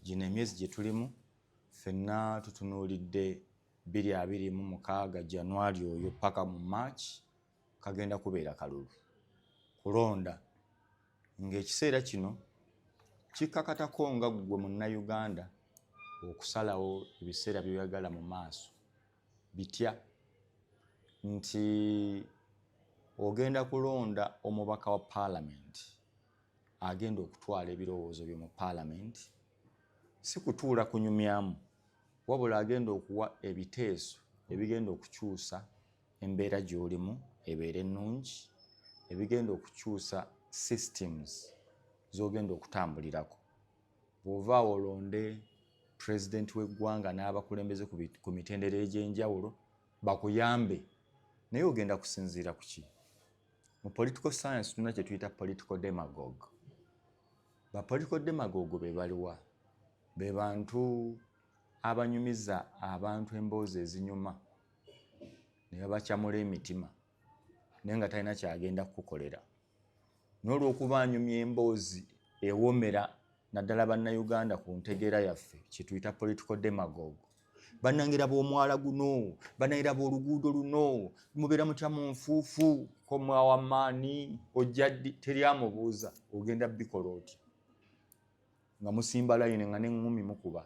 gino emyezi gye tulimu ffenna tutunuulidde 2026 January oyo paka mu March kagenda kubeera kalulu kulonda ng'ekiseera kino kikkakatako nga gwe munnayuganda okusalawo ebiseera by'oyagala mu maaso bitya nti ogenda kulonda omubaka wa Parliament agenda okutwala ebirowoozo byo mu Parliament si kutuula kunyumyamu wabula agenda okuwa ebiteeso ebigenda okukyusa embeera gy'olimu ebeera ennungi ebigenda okukyusa systems z'ogenda okutambulirako bw'ova olonde president w'eggwanga n'abakulembeze ku mitendera egy'enjawulo bakuyambe naye ogenda kusinziira ku ki mu political science tulina kye tuyita political demagogue ba political demagogue be baliwa be bantu abanyumiza abantu emboozi ezinyuma ne babakyamula emitima naye nga talina kyagenda kukukolera n'olw'okuba anyumya emboozi ewomera naddala bannayuganda ku ntegeera yaffe kyetuyita political demagogue bannangira b'omwala guno bannangira b'oluguudo luno mubeera mutya mu nfuufu ko mwawamaani ojja ddi teri amubuuza ogenda bikola otya nga musimba layini nga n'eŋŋumi mukuba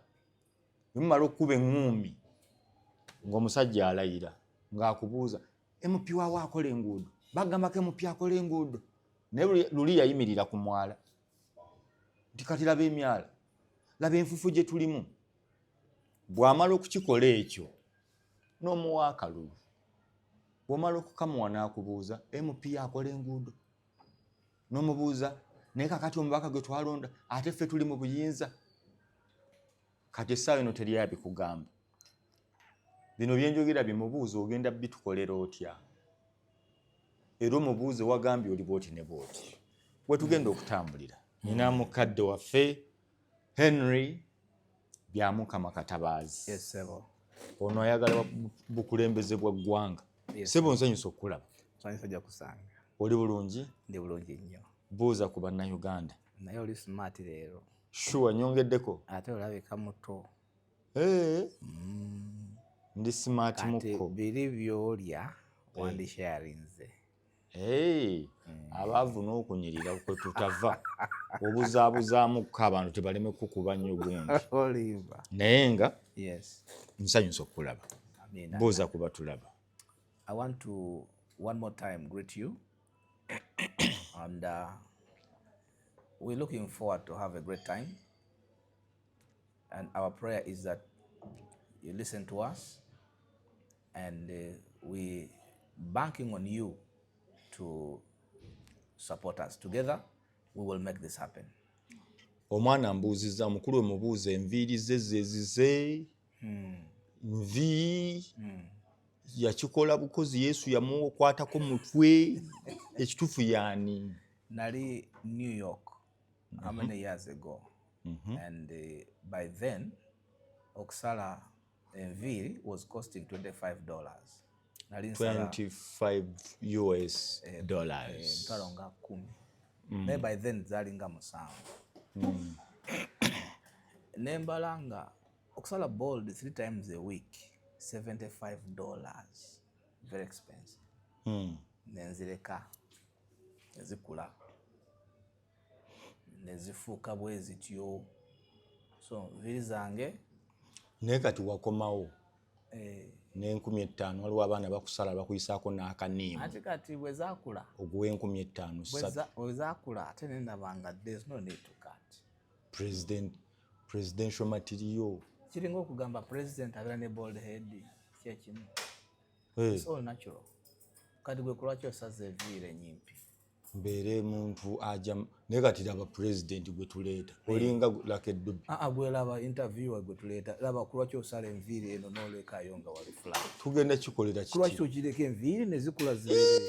mumala okuba eŋŋumi ng'omusajja alayira ng'akubuuza MP waawo akola enguudo bagambako MP akola enguudo naye luli yayimirira ku mwala nti kati laba emyala laba enfuufu gye tulimu bw'amala okukikola ekyo n'omuwa akalulu bw'omala okukamuwa n'akubuuza MP akola enguudo n'omubuuza naye kakati omubaka gwe twalonda ate ffe tuli mu buyinza kati essaawa eno teri abikugamba bino byenjogera bimubuuza ogenda bitukolera otya era omubuuze wagambye oli bwoti ne bwoti we tugenda okutambulira nina mukadde waffe Henry Byamukama Katabaazi yes sebo ono ayagala bukulembeze bwa ggwanga sebo nsanyusa okulaba nsanyusa ja kusanga oli bulungi ndi bulungi nnyo buuza ku bannayuganda naye oli smart leero sure nyongeddeko ate olabika muto ndi smart muko kati biri byolya wandisharinze abaavu n'okunyirira kwe tutava obuzaabuzaamuko abantu tebaleme kukuba nnyo gundi oliva naye nga yes nsanyusa okulaba buuza kuba tulaba. I want to one more time greet you and we're looking forward to have a great time and our prayer is that you listen to us and we banking on you to support us. Together we will make this happen. Omwana mbuuziza mukulu emubuuza enviiri ze zezize nvi yakikola bukozi Yesu yamukwatako mutwe ekitufu yani nali New York how many years ago and by then okusala enviiri was costing $25. 25 US dollars. Kalonga 10. Naye by then zalinga 7. Nembalanga okusala bold 3 times a week $75. Very expensive. Nenzireka ezikula nezifuuka bwe zityo so nviiri zange naye kati wakomawo n'5000 waliwo abaana bakusala bakuyisaako n'akaniimu ate kati bwe zaakula oguwa 5000 bwe zaakula ate nendabanga there's no need to cut presidential material kiringa okugamba president abeera ne bald head kyekimu it's all natural kati gwe kulwaki osaza enviiri enyimpi mbeere muntu aja naye kati laba president gwe tuleeta olinga lakeddubi gwe laba interviewer gwe tuleeta laba kulwaki osala enviiri eno n'olekayo nga wali flat tugenda kikolera kiti kulwaki okireka enviiri ne zikula zibeere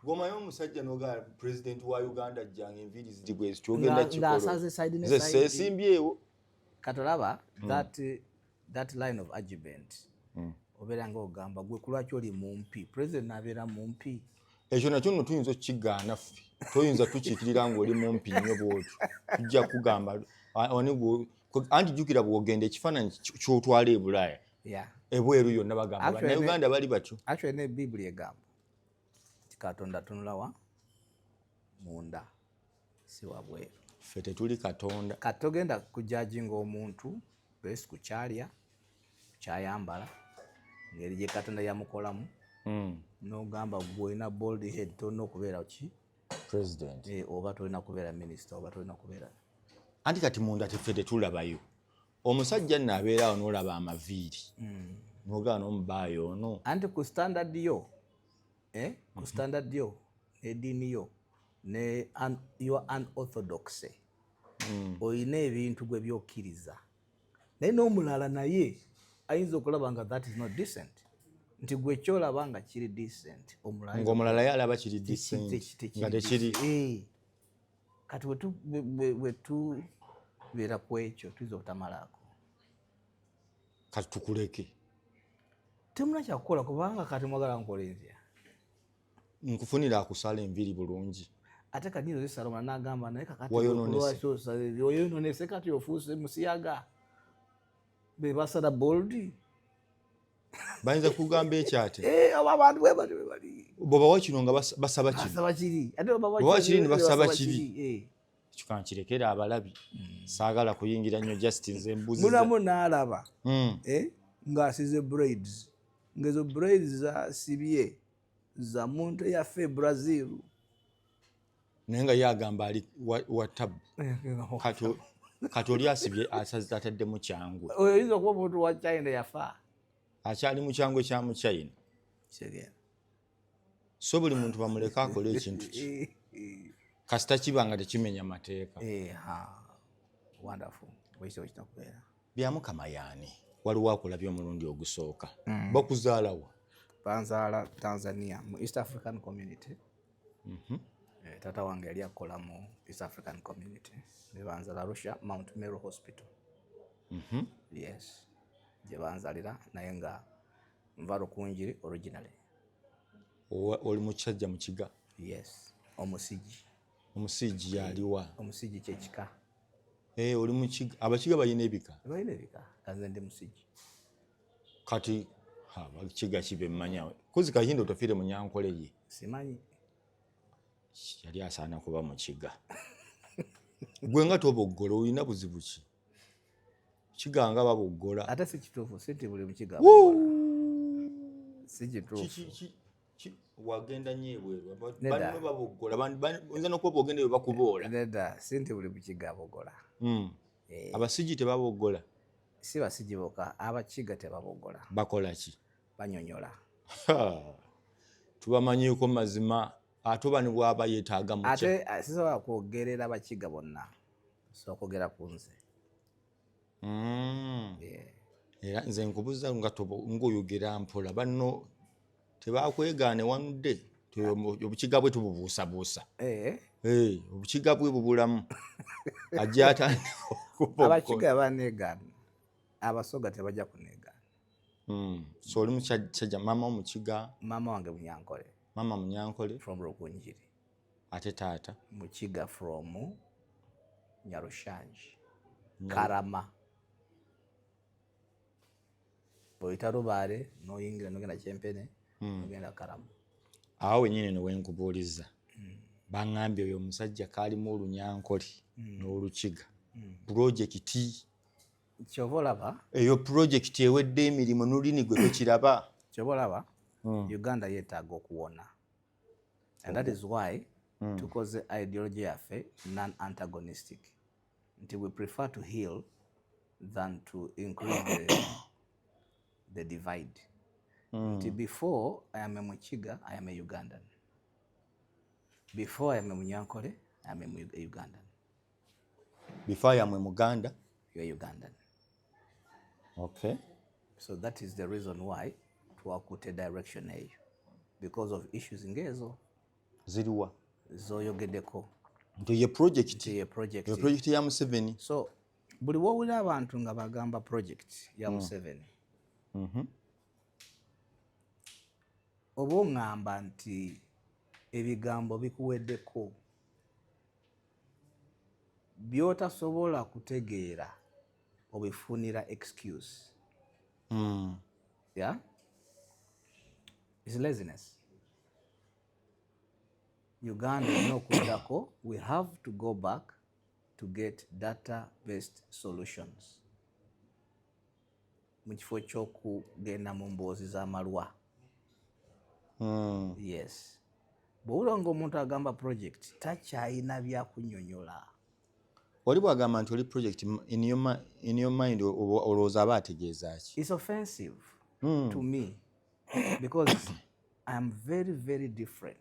gomayo omusajja n'ogala president wa Uganda ajjanga enviiri ziri bwe zityo ogenda kikola ng'asaze side ne side side esimbyewo katolaba that line of argument obeera ng'ogamba gwe kulwaki oli mumpi president n'abeera mumpi ekyo nakyo nno tuyinza okukigaana ffe toyinza tukiikirira ng'oli mumpi nnyo bwotyo tujja kugamba anti jjukira bw'ogenda ekifaananyi ky'otwala e Bulaaya ebweru yonna bagamba bannayuganda bali batyo. Actually ne Biblia egamba nti Katonda atunula wa munda si wabweru. Ffe tetuli Katonda. Kati togenda kujajinga omuntu besi ku kyalya kyayambala ngeri gye Katonda yamukolamu n'ogamba gw'olina bald head tolina okubeera ki president oba tolina kubeera minister oba tolina kubeera. Anti kati munda teffe tetulabayo. Omusajja nno abeerawo n'olaba amaviiri n'ogaba n'omubaayo ono. Anti ku standard yo ku standard yo n'eddiini yo ne your unorthodox oyina ebintu gwe byokkiriza naye n'omulala naye ayinza okulaba nga that is not decent nti gwe kyolaba nga kiri decent ng'omulala yalaba kiri decent nga tekiri. Kati bwe tubeera ku ekyo tuyinza obutamalaako. Kati tukuleke temuna kyakukola kubanga kati mwagala nkola ntya nkufunira akusala enviiri bulungi ate kati nzo Saloma n'agamba naye kakati oyonoonese kati ofuuse musiyaga be basala boldi bayinza kugamba ekyate abantu bwe bali bw'obawa kino nga basaba kiri bw'obawa kiri ne basaba kiri. Ekyo kankirekera abalabi saagala kuyingira nnyo Justin embuzi munamu n'alaba ng'asize braids ng'ezo braids zasibye za muntu eyaffe Brazil naye nga yagamba ali wa tabu kati oli asibye ataddemu kyangwe. Oyinza okuba omuntu wa China yafa akyali mu kyangwe kya mu China. So buli muntu bamuleka akole ekintu ki kasita kiba nga tekimenya mateeka. Bya Mukama yaani waliwo akulabye omulundi ogusooka bakuzaalawa. Banzaala Tanzania mu East African Community. Tata wange yali akola mu East African Community ne banzaala Arusha Mount Meru Hospital. Yes gye banzalira naye nga nva Rukunjiri originally. Oli mukyajja mu kiga? Yes omusigi. Omusigi yaliwa? Omusigi kyekika. Oli mu kiga. Abakiga balina ebika? Balina ebika kanze ndi musigi. Kati kiga kibe mmanyawe kuzi Kayindo tofiire mu Nyankole ye simanyi yali asaana kuba mu kiga. Gwe nga toboggola olina buzibu ki? Kiga nga baboggola ate si kituufu sinti buli mu kiga si kituufu. Wagenda nnyo ebweru balimu baboggola oyinza n'okuba ogenda bwe bakuboola nedda sinti buli mu kiga aboggola. Abasigi tebaboggola? Si basigi bokka abakiga tebaboggola. Bakola ki? Banyonyola. Tubamanyiiko mazima ate oba ne bwaba yeetaaga mu ate sisobola kwogerera abakiga bonna so okwogera ku nze. Era nze nkubuza ng'oyogera mpola banno tebakwegaane wanudde obukiga bwe tububuusabuusa. Obukiga bwe bubulamu ajja atandika okuboggola. Abakiga baneegaana abasoga tebajja kuneegaana. So oli mukyajja mama omukiga? Mama wange Munyankole. Mama Munyankole from Rukunjiri. Ate taata? Mukiga from Nyarushanji. Karama. Bw'oyita Lubaale n'oyingira n'ogenda Kyempene n'ogenda Karama. Awo wennyini ne wenkubuuliza baŋŋambye oyo omusajja kaalimu Olunyankole n'Olukiga pulojekiti. Ky'oba olaba eyo pulojekiti ewedde emirimu n'olulimi gwe twekiraba. Ky'oba olaba Uganda yeetaaga okuwona and that is why tukoze ideology yaffe non-antagonistic nti we prefer to heal than to increase the divide. Nti before I am a Mukiga, I am a Ugandan. Before I am a Munyankole, I am a Ugandan. Before I am a Muganda, you are Ugandan. Okay. So that is the reason why twakute direction eyo because of issues ngezo ziriwa zoyogeddeko nti ye project ya Museveni. So buli wowulira abantu nga bagamba project ya Museveni oba oŋŋamba nti ebigambo bikuweddeko by'otasobola kutegeera obifunira excuse. Yeah? It's laziness. Uganda is not kuddako. We have to go back to get data-based solutions. Mu kifo ky'okugenda mu mboozi z'amalwa. Yes. Bw'owulira ng'omuntu agamba project takyayina byakunnyonnyola. Oli bw'agamba nti oli project in your mind olowooza aba ategeeza ki? It's offensive to me because I am very, very different.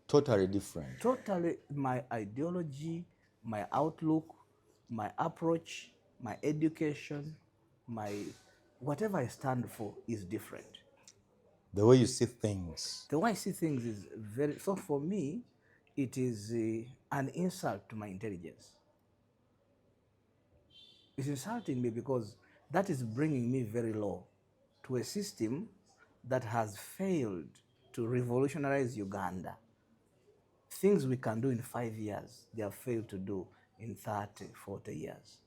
Totally different. Totally, my ideology, my outlook, my approach, my education, my whatever I stand for is different. The way you see things. The way I see things is very, so for me, it is an insult to my intelligence. It's insulting me because that is bringing me very low to a system that has failed to revolutionize Uganda. Things we can do in 5 years, they have failed to do in 30, 40 years.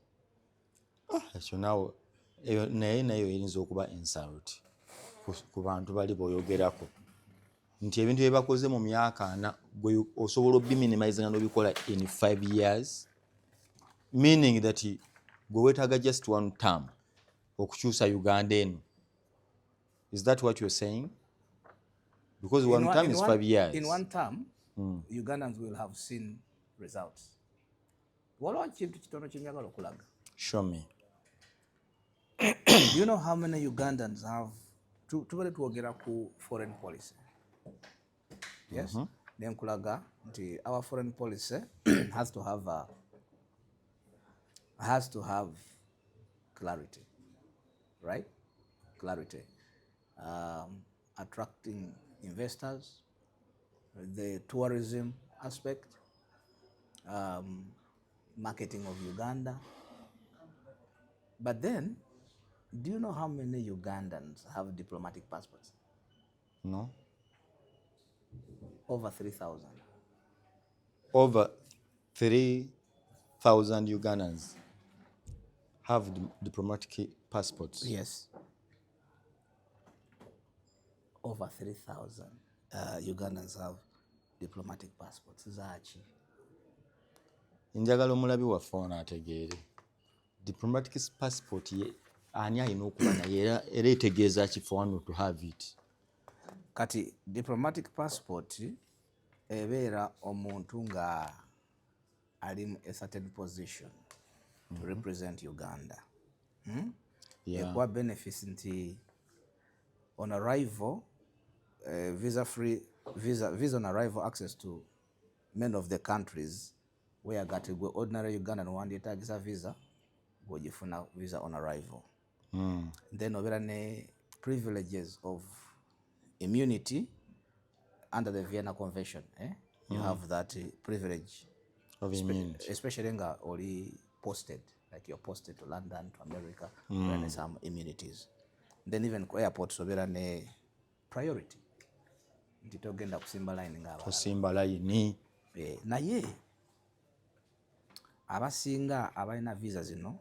Ekyo naawe nayo eyinza okuba insult ku bantu bali b'oyogerako nti ebintu bye bakoze mu myaka 4 gwe osobola obiminimizinga n'obikola in 5 years, meaning that gwe weetaaga just one term okukyusa Uganda eno. Is that what you're saying? Because one term is 5 years. In one term, Ugandans will have seen results. Waliwo kintu kitono kye njagala okulaga. Show me. Do you know how many Ugandans have tubale tuwogera ku foreign policy? Yes. Then kulaga nti our foreign policy has to have clarity, right? Clarity. Attracting investors, the tourism aspect, marketing of Uganda. But then, do you know how many Ugandans have diplomatic passports? No. Over 3,000. Over 3,000 Ugandans have diplomatic passports. Yes. Over 3,000 Ugandans have diplomatic passports. Zachi. Njagala omulabi waffe ono ategeere. Diplomatic passport ani alina okuba naye era etegeeza ki for one to have it? Kati diplomatic passport ebeera omuntu nga ali mu a certain position to represent Uganda. Ekuwa benefits nti on arrival, visa on arrival access to many of the countries where gwe ordinary Ugandan wandyetaagisa visa bw'ogifuna visa on arrival. Then obeera ne privileges of immunity under the Vienna Convention. You have that privilege Of immunity. Especially nga oli posted, like you're posted to London, to America, there are some immunities. Then even ku airport obeera ne priority. Nti togenda kusimba line ng'abalala. Kusimba line. Naye abasinga abalina visa zino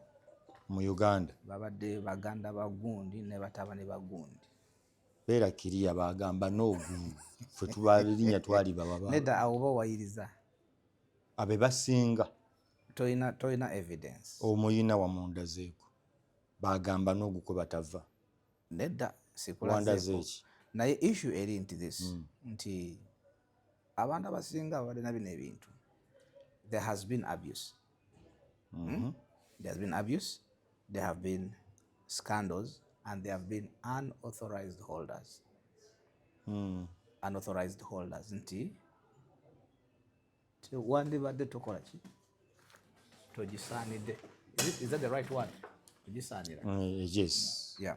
mu Uganda babadde baganda bagundi ne batabani bagundi. Beera kiriya bagamba n'ogungu ffe tubalirinnya twali baba. Nedda awo bawayiriza. Abe basinga. Toyina evidence. Omuyina wamundazeeko. Bagamba n'ogukwe batava. Nedda sikulazeeko. Naye issue eri nti this. Nti abantu abasinga balina bino ebintu. There has been abuse. There has been abuse. There have been scandals. And there have been unauthorized holders. Unauthorized holders. Nti wandibadde tokola ki? Togisaanidde. Is that the right word? Togisaanira. Yes. Yeah.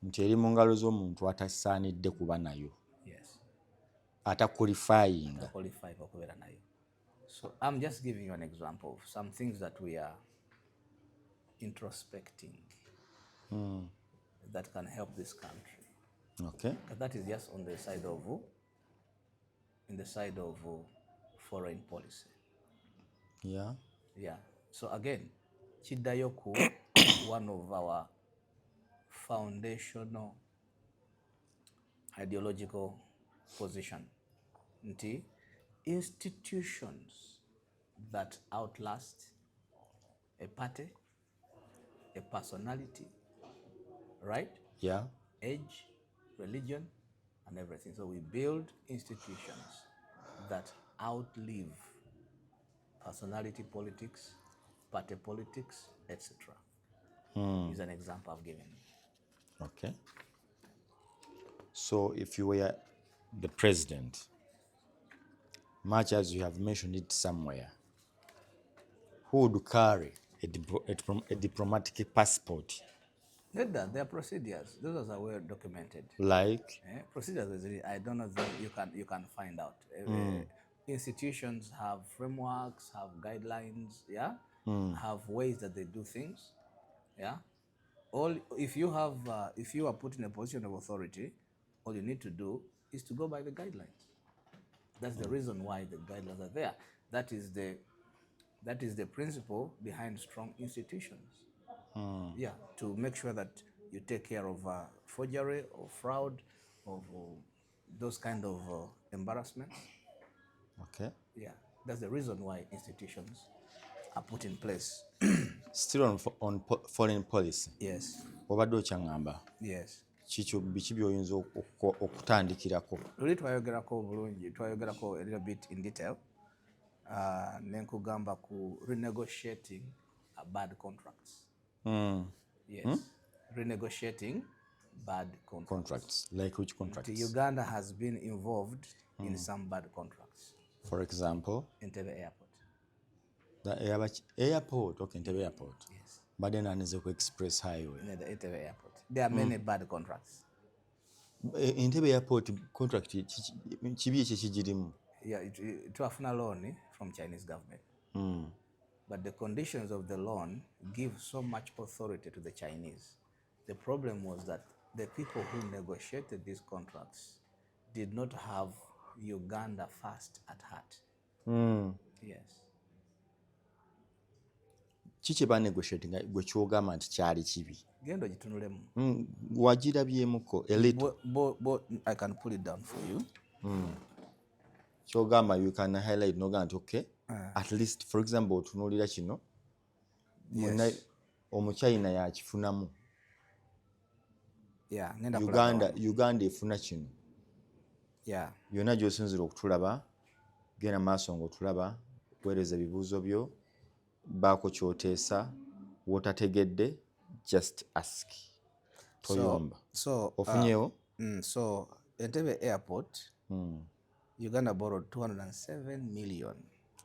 Nti eri mu ngalo z'omuntu atasaanidde kuba nayo. Yes. Ataqualifying. Qualified okubeera nayo. So I'm just giving you an example of some things that we are introspecting that can help this country. Okay. That is just on the side of foreign policy. Yeah. Yeah. So again, kiddayo ku one of our foundational ideological position nti institutions that outlast a party, a personality, right? Yeah. Age, religion, and everything. So we build institutions that outlive personality politics, party politics, etc. Is an example I've given. Okay. So if you were the president, much as you have mentioned it somewhere, who would carry a diplomatic passport? There are procedures. Those are well documented. Like, Procedures is really, I don't know if you can find out. Institutions have frameworks, have guidelines, yeah, have ways that they do things, yeah. All if you are put in a position of authority, all you need to do is to go by the guidelines. That's the reason why the guidelines are there. That is the principle behind strong institutions. Yeah, to make sure that you take care of forgery or fraud, of those kind of embarrassments. okay. Yeah, that's the reason why institutions are put in place. Still foreign policy. Yes, Obadde okyaŋŋamba yes. biki by'oyinza okutandikirako? Luli twayogerako bulungi, twayogerako a little bit in detail. Nenkugamba ku renegotiating bad contracts. Yes, renegotiating bad contracts. Like which contracts? Uganda has been involved in some bad contracts. For example, Entebbe Airport. the airport, okay, Entebbe Airport. Yes. But then Anizeko Express Highway. The Entebbe Airport. There are many bad contracts. Entebbe Airport contract kibi ekyo kigirimu? Yeah, it wafuna loan from Chinese government. But the conditions of the loan give so much authority to the Chinese. The problem was that the people who negotiated these contracts did not have Uganda first at heart. Yes. Kiki banegotiatinga gwe kyogamba nti kyali kibi? Genda ogitunulemu. Wagirabyemuko a little. I can pull it down for you. Kyogamba you can highlight noga nti okay, at least for example otunuulira kino omuchina yakifunamu. Yeah, Uganda efuna kino. Yeah. Byonna gy'osinzira okutulaba, genda maaso ng'otulaba, weereza ebibuuzo byo, baako ky'oteesa, w'otategedde, just ask. Toyomba. So ofunyeewo? So Entebbe Airport, Uganda borrowed 207 million.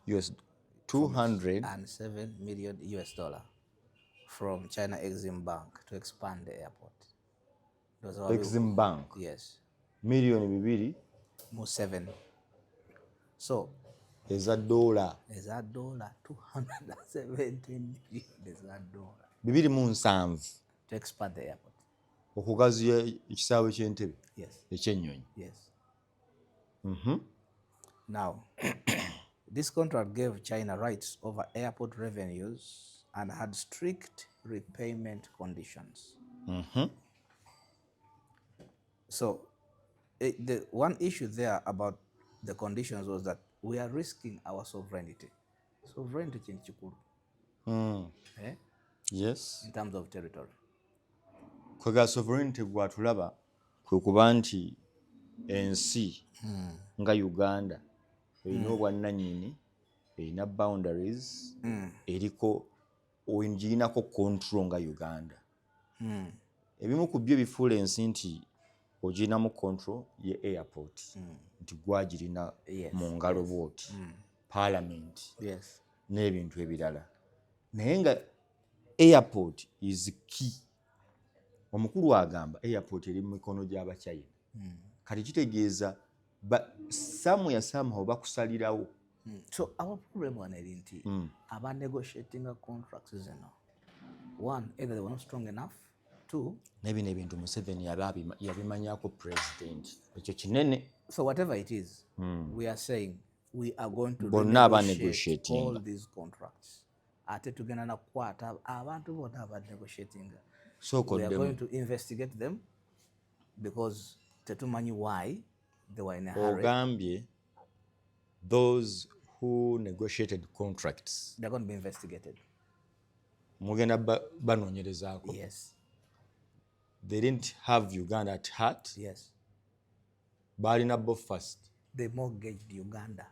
$207 million from China Exim Bank to expand the airport. Exim Bank? Yes. Million 207. So eza dola. 270 million $270. 207 to expand the airport. Okugaziya ekisaawe ky'Entebbe? Yes. Ekyennyonyi? Yes. Now, this contract gave China rights over airport revenues and had strict repayment conditions. So, the one issue there about the conditions was that we are risking our sovereignty. Sovereignty change chikuru. Yes. In terms of territory. Kwega sovereignty gwatulaba kwe kuba nti ensi nga Uganda erina obwannannyini, erina boundaries, eriko ogirinako control nga Uganda. Ebimu ku byo bifuula ensi nti ogirinamu control ye airport, nti gwagirina mu ngalo bwoti, parliament, n'ebintu ebirala. Naye nga airport is key. Omukulu agamba airport eri mu mikono gy'Abachina. Kati kitegeeza somehow bakusalirawo. So our problem one nti about negotiating contracts is one, either they were not strong enough. Two, nebino ebintu Museveni yabimanyako president ekyo kinene. So whatever it is, we are saying we are going to bonna renegotiate all these contracts. ate tugenda nakukwata abantu bonna aba negotiating. So We are going to investigate them because tetumanyi why they were in a hurry. Ogambye those who negotiated contracts They're going to be investigated. mugenda banoonyerezaako. Yes. They didn't have Uganda at heart. Yes. Balina bo first. They mortgaged Uganda.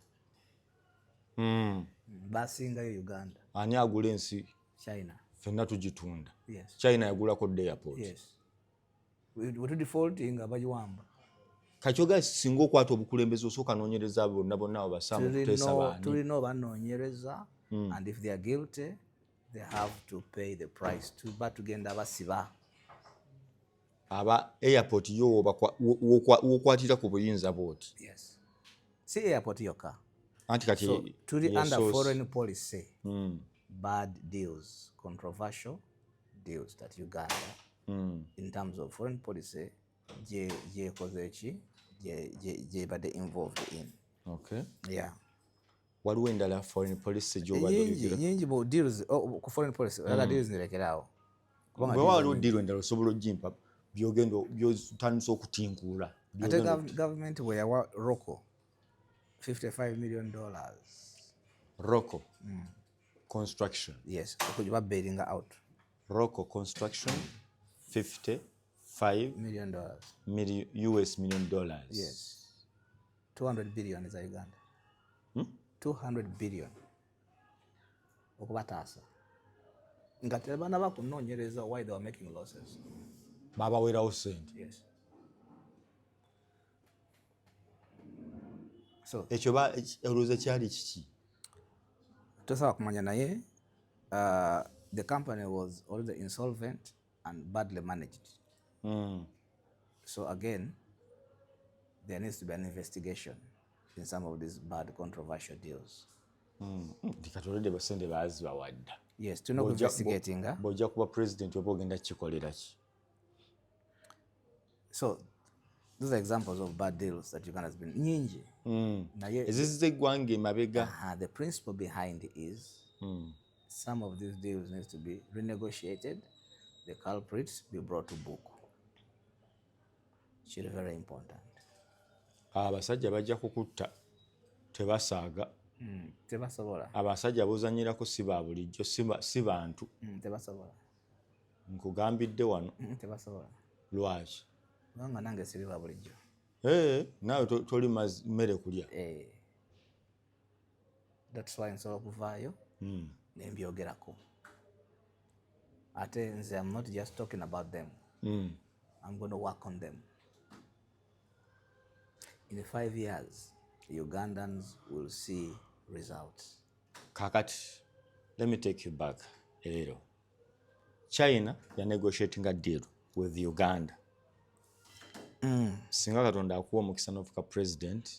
Mm. Basingayo Uganda. Ani agula ensi? China. Fenna tugitunda. Yes. China yagulako airport. Yes. Wetu defaulting abajiwamba. Kachoga singo kwata obukulembeze osooka noonyereza bonna abo basaamu kuteesa baani. Tulina obanoonyereza, and if they are guilty, they have to pay the price. Tuba tugenda basiba. Aba airport yo wokwatira ku buyinza bwoti. Yes. Si airport yokka. Anti kati so tuli under foreign policy. Bad deals, controversial deals that Uganda in terms of foreign policy je kozechi je bade involved in. Okay. Yeah. Waliwo endala foreign policy gy'obadde nyingi bo deals ku foreign policy other deals nirekeraawo. Bwe waliwo deal endala osobola ogimpa byotandisa okutinkuula. Ate government we yawa Rocco $55 million. Rocco construction. Yes, okujiba bailing out. Rocco construction $55 million. US million. Yes. 200 billion is Uganda. 200 billion. Okubataasa. Ngate bana bakunoonyereza why they were making losses. Baba werawo sente. Yes. So ekyo olowooza kyali kiki? Tosaba kumanya naye the company was already insolvent and badly managed. So again, there needs to be an investigation in some of these bad controversial deals. Dikatolede basende baazi bawadda. Yes, to know investigating. Bojja kuba president oba ogenda kikolera ki? So those are examples of bad deals that Uganda has been nyingi. Ezizze eggwanga emabega. The principle behind it is some of these deals needs to be renegotiated, the culprits be brought to book. It's very important. Abasajja bajja kukutta tebasaaga. Tebasobola. Abasajja bozanyirako si ba bulijjo si bantu. Tebasobola. Nkugambidde wano. Tebasobola. Lwaki? Nga nange siri ba bulijjo. Nawe toli mmere kulya. That's why nsobola okuvaayo nembyogerako. Ate nze I'm not just talking about them. I'm going to work on them. In 5 years, Ugandans will see results. Kakati, let me take you back a little. China, they're negotiating a deal with Uganda. Singa Katonda akuwa omukisa n'ofuuka president,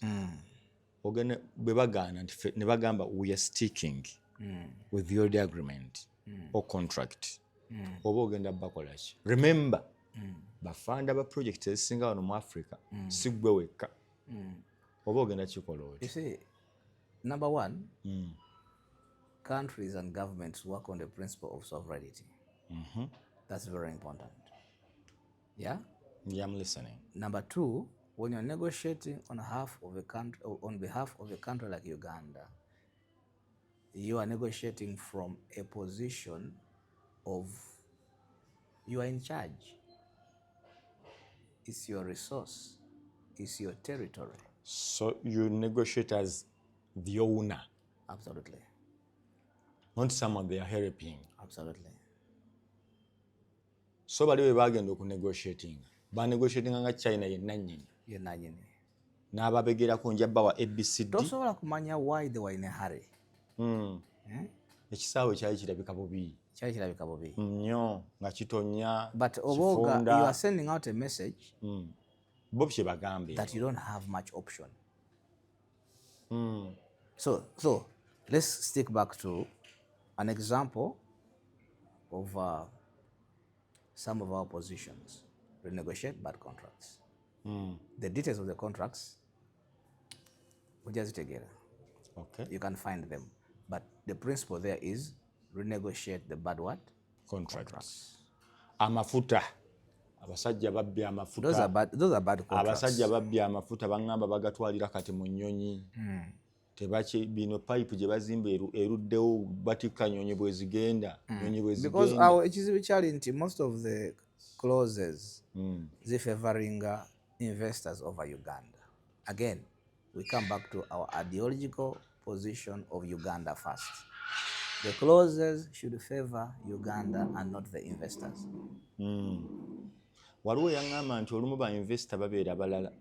ogene bwe bagaana ne bagamba we are sticking with your agreement or contract. Oba ogenda bakola ki? Remember, bafanda ba project ezisinga wano mu Africa si gwe wekka. Oba ogenda kikola oti? You see, number one, countries and governments work on the principle of sovereignty. That's very important. Yeah? Yeah, I'm listening. Number two, when you're negotiating on behalf of a country like Uganda, you are negotiating from a position of you are in charge. It's your resource. It's your territory. So you negotiate as the owner. Absolutely. Not someone they are helping. Absolutely. So bali we bagenda okunegotiating. Banegotiating nga China yenna nnyini. Yenna nnyini. N'ababegerako njabba wa ABCD. Tosobola kumanya why they were in a hurry. Ekisaawe kyali kirabika bubi. Kyali kirabika bubi. Nnyo nga kitonya. But oboga, you are sending out a message bo kye bagambe that you don't have much option. So let's stick back to an example of some of our positions. Renegotiate bad contracts. The details of the contracts, we just together. Okay. You can find them. But the principle there is renegotiate the bad what? Contracts. Amafuta. Abasajja babbye amafuta. Those are bad contracts. Abasajja babbye amafuta bangamba bagatwalira kati mu nnyonyi. Tebachi bino pipe gye bazimba eruddewo batika nnyonyi bwe zigenda. Because our ekizibu most of the clauses they favoring investors over Uganda. Again, we come back to our ideological position of Uganda first. The clauses should favor Uganda and not the investors. Waliwo yaŋŋamba nti olumu ba investor babeera balala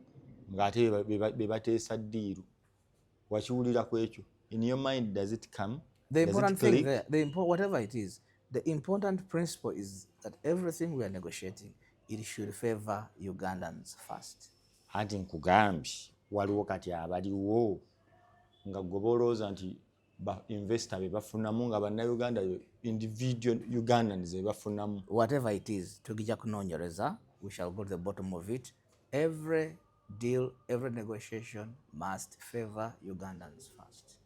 ng'ate be bateesa ddiiru. Wakiwulira ku ekyo? In your mind, does it come? The important thing there, whatever it is, the important principle is that everything we are negotiating, it should favor Ugandans first. Anti nkugambye waliwo kati abaliwo nga gwe olowooza nti investor be bafunamu nga bannayuganda individual Ugandans be bafunamu. Whatever it is, tugija kunoonyereza, we shall go to the bottom of it. Every deal, every negotiation must favor Ugandans first.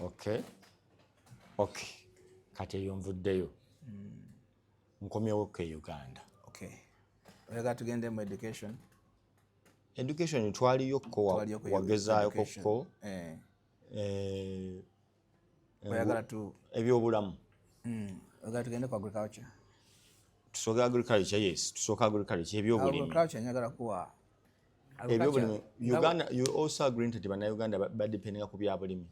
Okay. Kati eyo nvuddeyo. Nkomyewo ke Uganda. Okay. Oyagala tugende mu education? Education twaliyo ko wagezaayo ko. Oyagala tu ebyobulamu. Oyagala tugende ku agriculture? Tusooka agriculture, yes. Tusooka agriculture ebyobulimi. Agriculture nyagala kuwa. Uganda, you also agree nti bannayuganda badependinga ku byabulimi.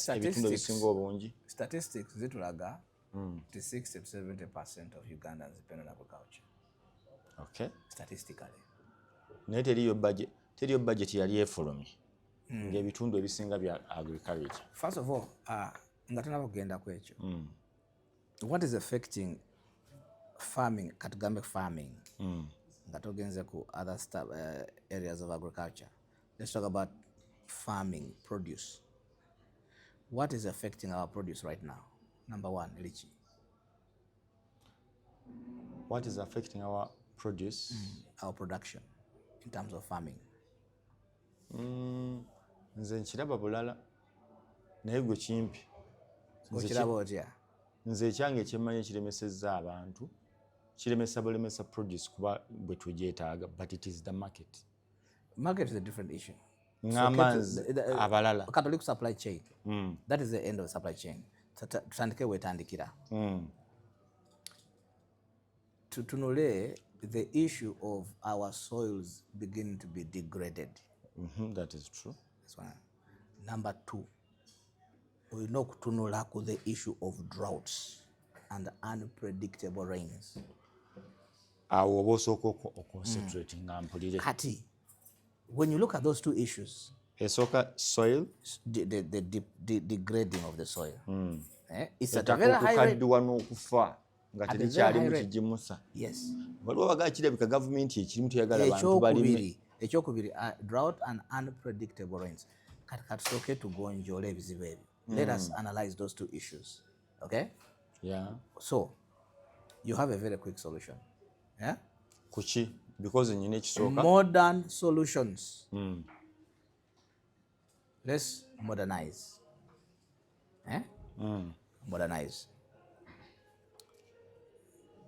Ebitundu ebisinga obungi. Statistics zitulaga 60 to 70% of Ugandans depend on agriculture. Okay. Statistically. Naye teriyo budget yali efulumye ng'ebitundu ebisinga bya agriculture. First of all, nga tunaba kugenda ku ekyo. What is affecting farming, katugambe farming? Nga togenze ku other areas of agriculture. Let's talk about farming, produce. What is affecting our produce right now? Number one, Lichi. What is affecting our produce? Our production in terms of farming. Nze nkiraba bulala naye gwe kimpi. Okiraba otya? Nze ekyange ekyemanyi ekiremesezza abantu kiremesa bulemesa produce kuba bwe tugyetaaga, but it is the market. Market is a different issue. Ng'amanzi abalala. Catholic supply chain. That is the end of the supply chain. Tutandike wetandikira. Tunule the issue of our soils beginning to be degraded. That is true. That's one. Number two, we know kutunula ku the issue of droughts and unpredictable rains. Awo oba osooka concentrating nga mpulire. Kati, when you look at those two issues, esooka soil, the degrading of the soil, it's at a very high rate. Okukaddiwa n'okufa nga terikyalimu kigimusa. Yes. Waliwo bagaa kirabika gavumenti ekirimu teyagala abantu balime. Ekyokubiri, drought and unpredictable rains. Kati katusooke tugonjoola ebizibu ebyo. Let us analyze those two issues. Okay? Yeah. So, you have a very quick solution. Yeah? Kuki? Because nyine ekisooka. Modern solutions. Let's modernize. Modernize.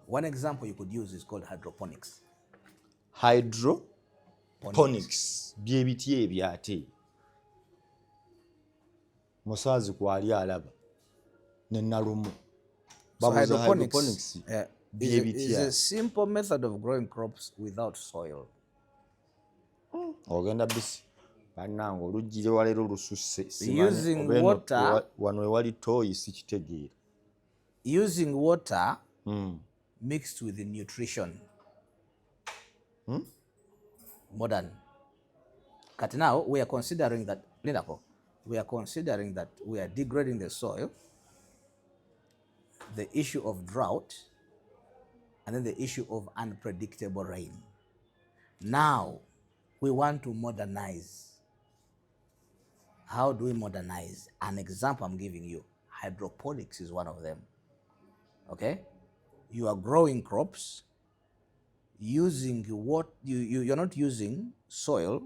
One example you could use is called hydroponics. Hydroponics. Byebiti ebyate. Musaazi kwali alaba. Nennalumu. So hydroponics is a simple method of growing crops without soil. Ogenda bisi. Bannange oluggyire waleero lususse. Using water. Wano ewali toyi sikitegeera. Using water mixed with the nutrition. Modern. But now we are considering that, Linako, we are degrading the soil, the issue of drought, and then the issue of unpredictable rain. Now we want to modernize. How do we modernize? An example I'm giving you, hydroponics is one of them. Okay? You are growing crops using what you're not using soil,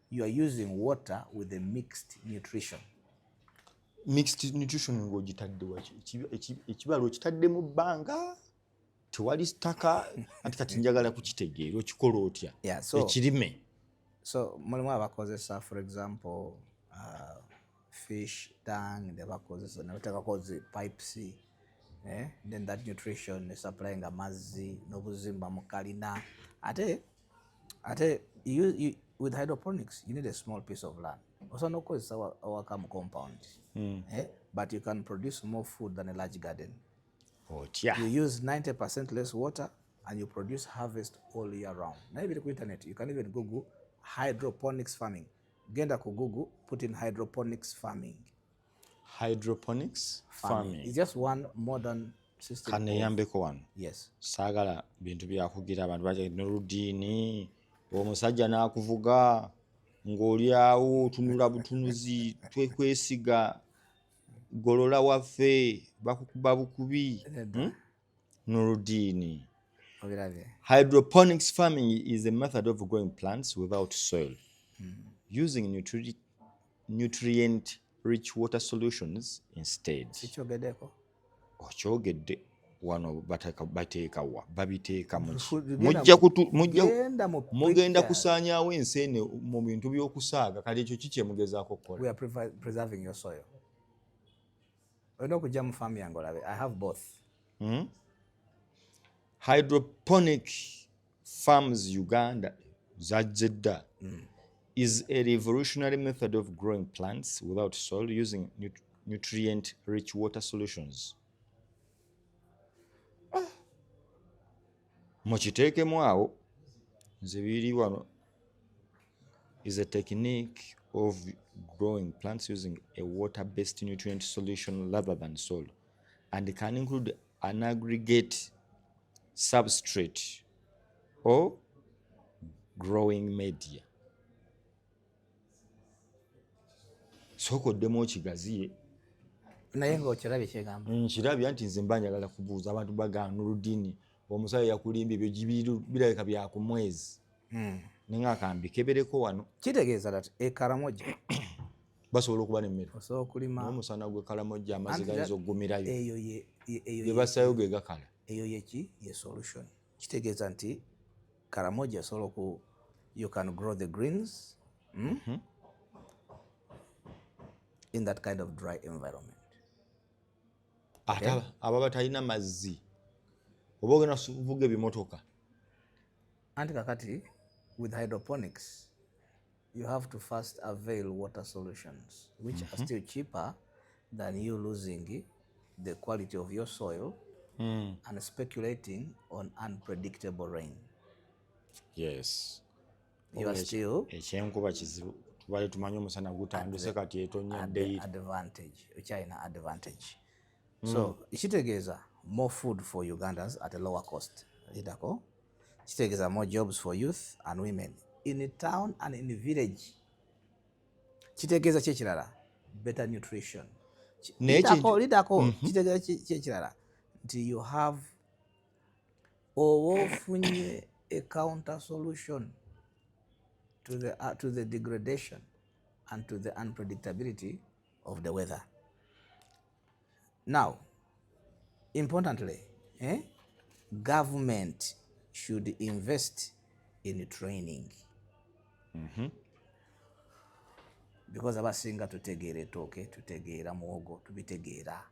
you are using water with a mixed nutrition. mixed nutrition ng'ogitadde ekibalo okitadde mu bbanga tewali ttaka anti kati njagala kukitegeera okikola otya ekirime. So mulimu abakozesa for example fish tank nebakozesa nebateekako zi pipes then that nutrition ne supply nga mazzi n'obuzimba mu kalina ate you with hydroponics you need a small piece of land osobola n'okukozesa awaka mu compound but you can produce more food than a large garden. You use 90% less water and you produce harvest all year round. Now if you go internet, you can even Google hydroponics farming. Genda ku Google, put in hydroponics farming. Hydroponics farming. It's just one modern system. Kaneyambeko wano. Yes. Saagala bintu byakugira abantu baje n'oludiini omusajja n'akuvuga ng'oli awo tunula butunuzi twekwesiga golola waffe bakukuba bukubi n'oludiini. Hydroponics farming is a method of growing plants without soil using nutrient-rich water solutions instead. Okyogedde wano bateeka wa babiteeka mugenda kusaanyaawo enseene mu bintu by'okusaaga kale ekyo kikyemugezaako okukola. We are preserving your soil. Olina okujja mu faamu yange olabe. I have both. Hydroponic farms Uganda zajjedda is a revolutionary method of growing plants without soil using nutrient-rich water solutions. Mukiteekemu awo nze biri wano is a technique of growing plants using a water-based nutrient solution rather than soil and can include an aggregate substrate or growing media. Sokoddemu okigaziye naye ng'okirabye kyegamba. Nkirabye anti nze mba njagala kubuuza abantu bagana n'oludiini omusajja yakulimbye ebyo birabika bya ku mwezi nenga akambikebereko wano. Kitegeeza that Karamoja basobola okuba n'emmere osobola okulima n'omusana gwe Karamoja amazzi gayinza okugumirayo eyo bye basayo ge gakala. Eyo ye solution. Kitegeeza nti Karamoja osobola you can grow the greens in that kind of dry environment. Ate ababa talina mazzi oba ogenda kuvuga ebimotoka. Anti kakati with hydroponics you have to first avail water solutions which are still cheaper than you losing the quality of your soil and speculating on unpredictable rain. Yes. You are still ekyenkuba kizibu tubale tumanye omusana gutanduse kati etonnya daily advantage. China advantage. So kitegeeza more food for Ugandans at a lower cost. Idako kitegeeza more jobs for youth and women in a town and in a village. Kitegeeza kyekirala better nutrition. Lidako kitegeeza kyekirala nti you have ofunye a counter solution to the degradation and to the unpredictability of the weather. Now, importantly, government should invest in training. Because abasinga tutegeera ettooke, tutegeera muwogo, tubitegeera.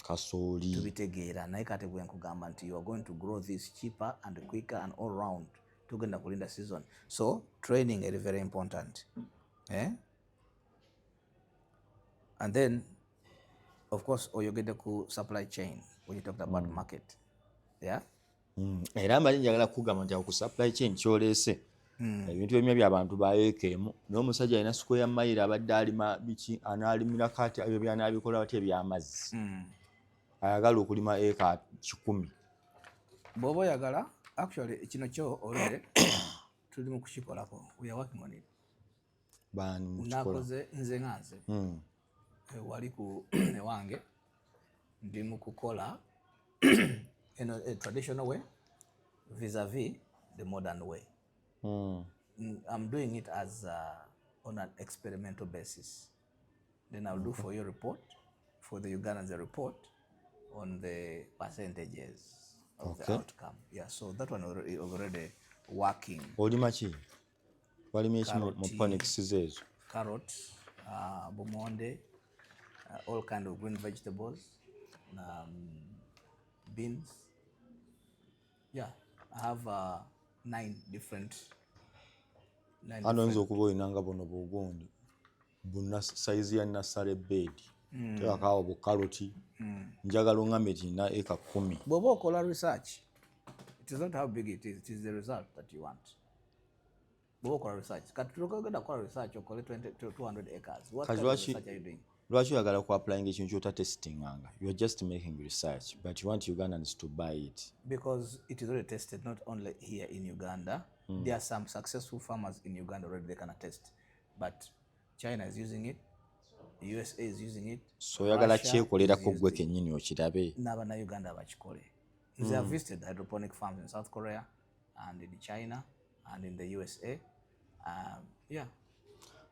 Kasooli. Tubitegeera naye kati bwe nkugamba nti you are going to grow this cheaper and quicker and all round. Tugenda kulinda season. So training is very important. And then of course oyogedde ku supply chain when you talked about market. Era mbanyi njagala kugamba nti ku supply chain kyoleese ebintu ebimwe by'abantu bayeekeemu n'omusajja alina square ya mayiro abadde alima biki anaalimira kati ebyo byanaabikola bati eby'amazzi ayagala okulima eka 100. Bw'oba oyagala actually kino kyo olwere tuli mu kukikolako. We are working on it. Bani mukikola. Nakoze nze nganze wali ku ewange ndi mu kukola in a traditional way vis-a-vis the modern way. I'm doing it as on an experimental basis. Then I'll do for you a report for the Ugandans a report on the percentages of the Okay. outcome. Yeah, so that one already working. Olima ki? Walima eki mu ponics zezo? Carrots, bumonde, all kind of green vegetables, beans. Yeah, I have 9 different. Ano oyinza okuba olinanga buno bugundi buna saizi ya nasale bed teekakaawo bukaloti njagala oŋŋambe nti nina eka 10. Bw'oba okola research, it is not how big it is the result that you want. Bw'oba okola research, kati tulogenda kukola research okole 200 acres. What kind of research are you doing? Lwaki oyagala ku applying ekintu kyota testinganga? You are just making research but you want Ugandans to buy it. Because it is already tested not only here in Uganda. There are some successful farmers in Uganda already they can attest. But China is using it, USA is using it. So oyagala kyekolerako gwe kennyini okirabe. N'Abannayuganda bakikole. They have visited hydroponic farms in South Korea and in China and in the USA. Yeah.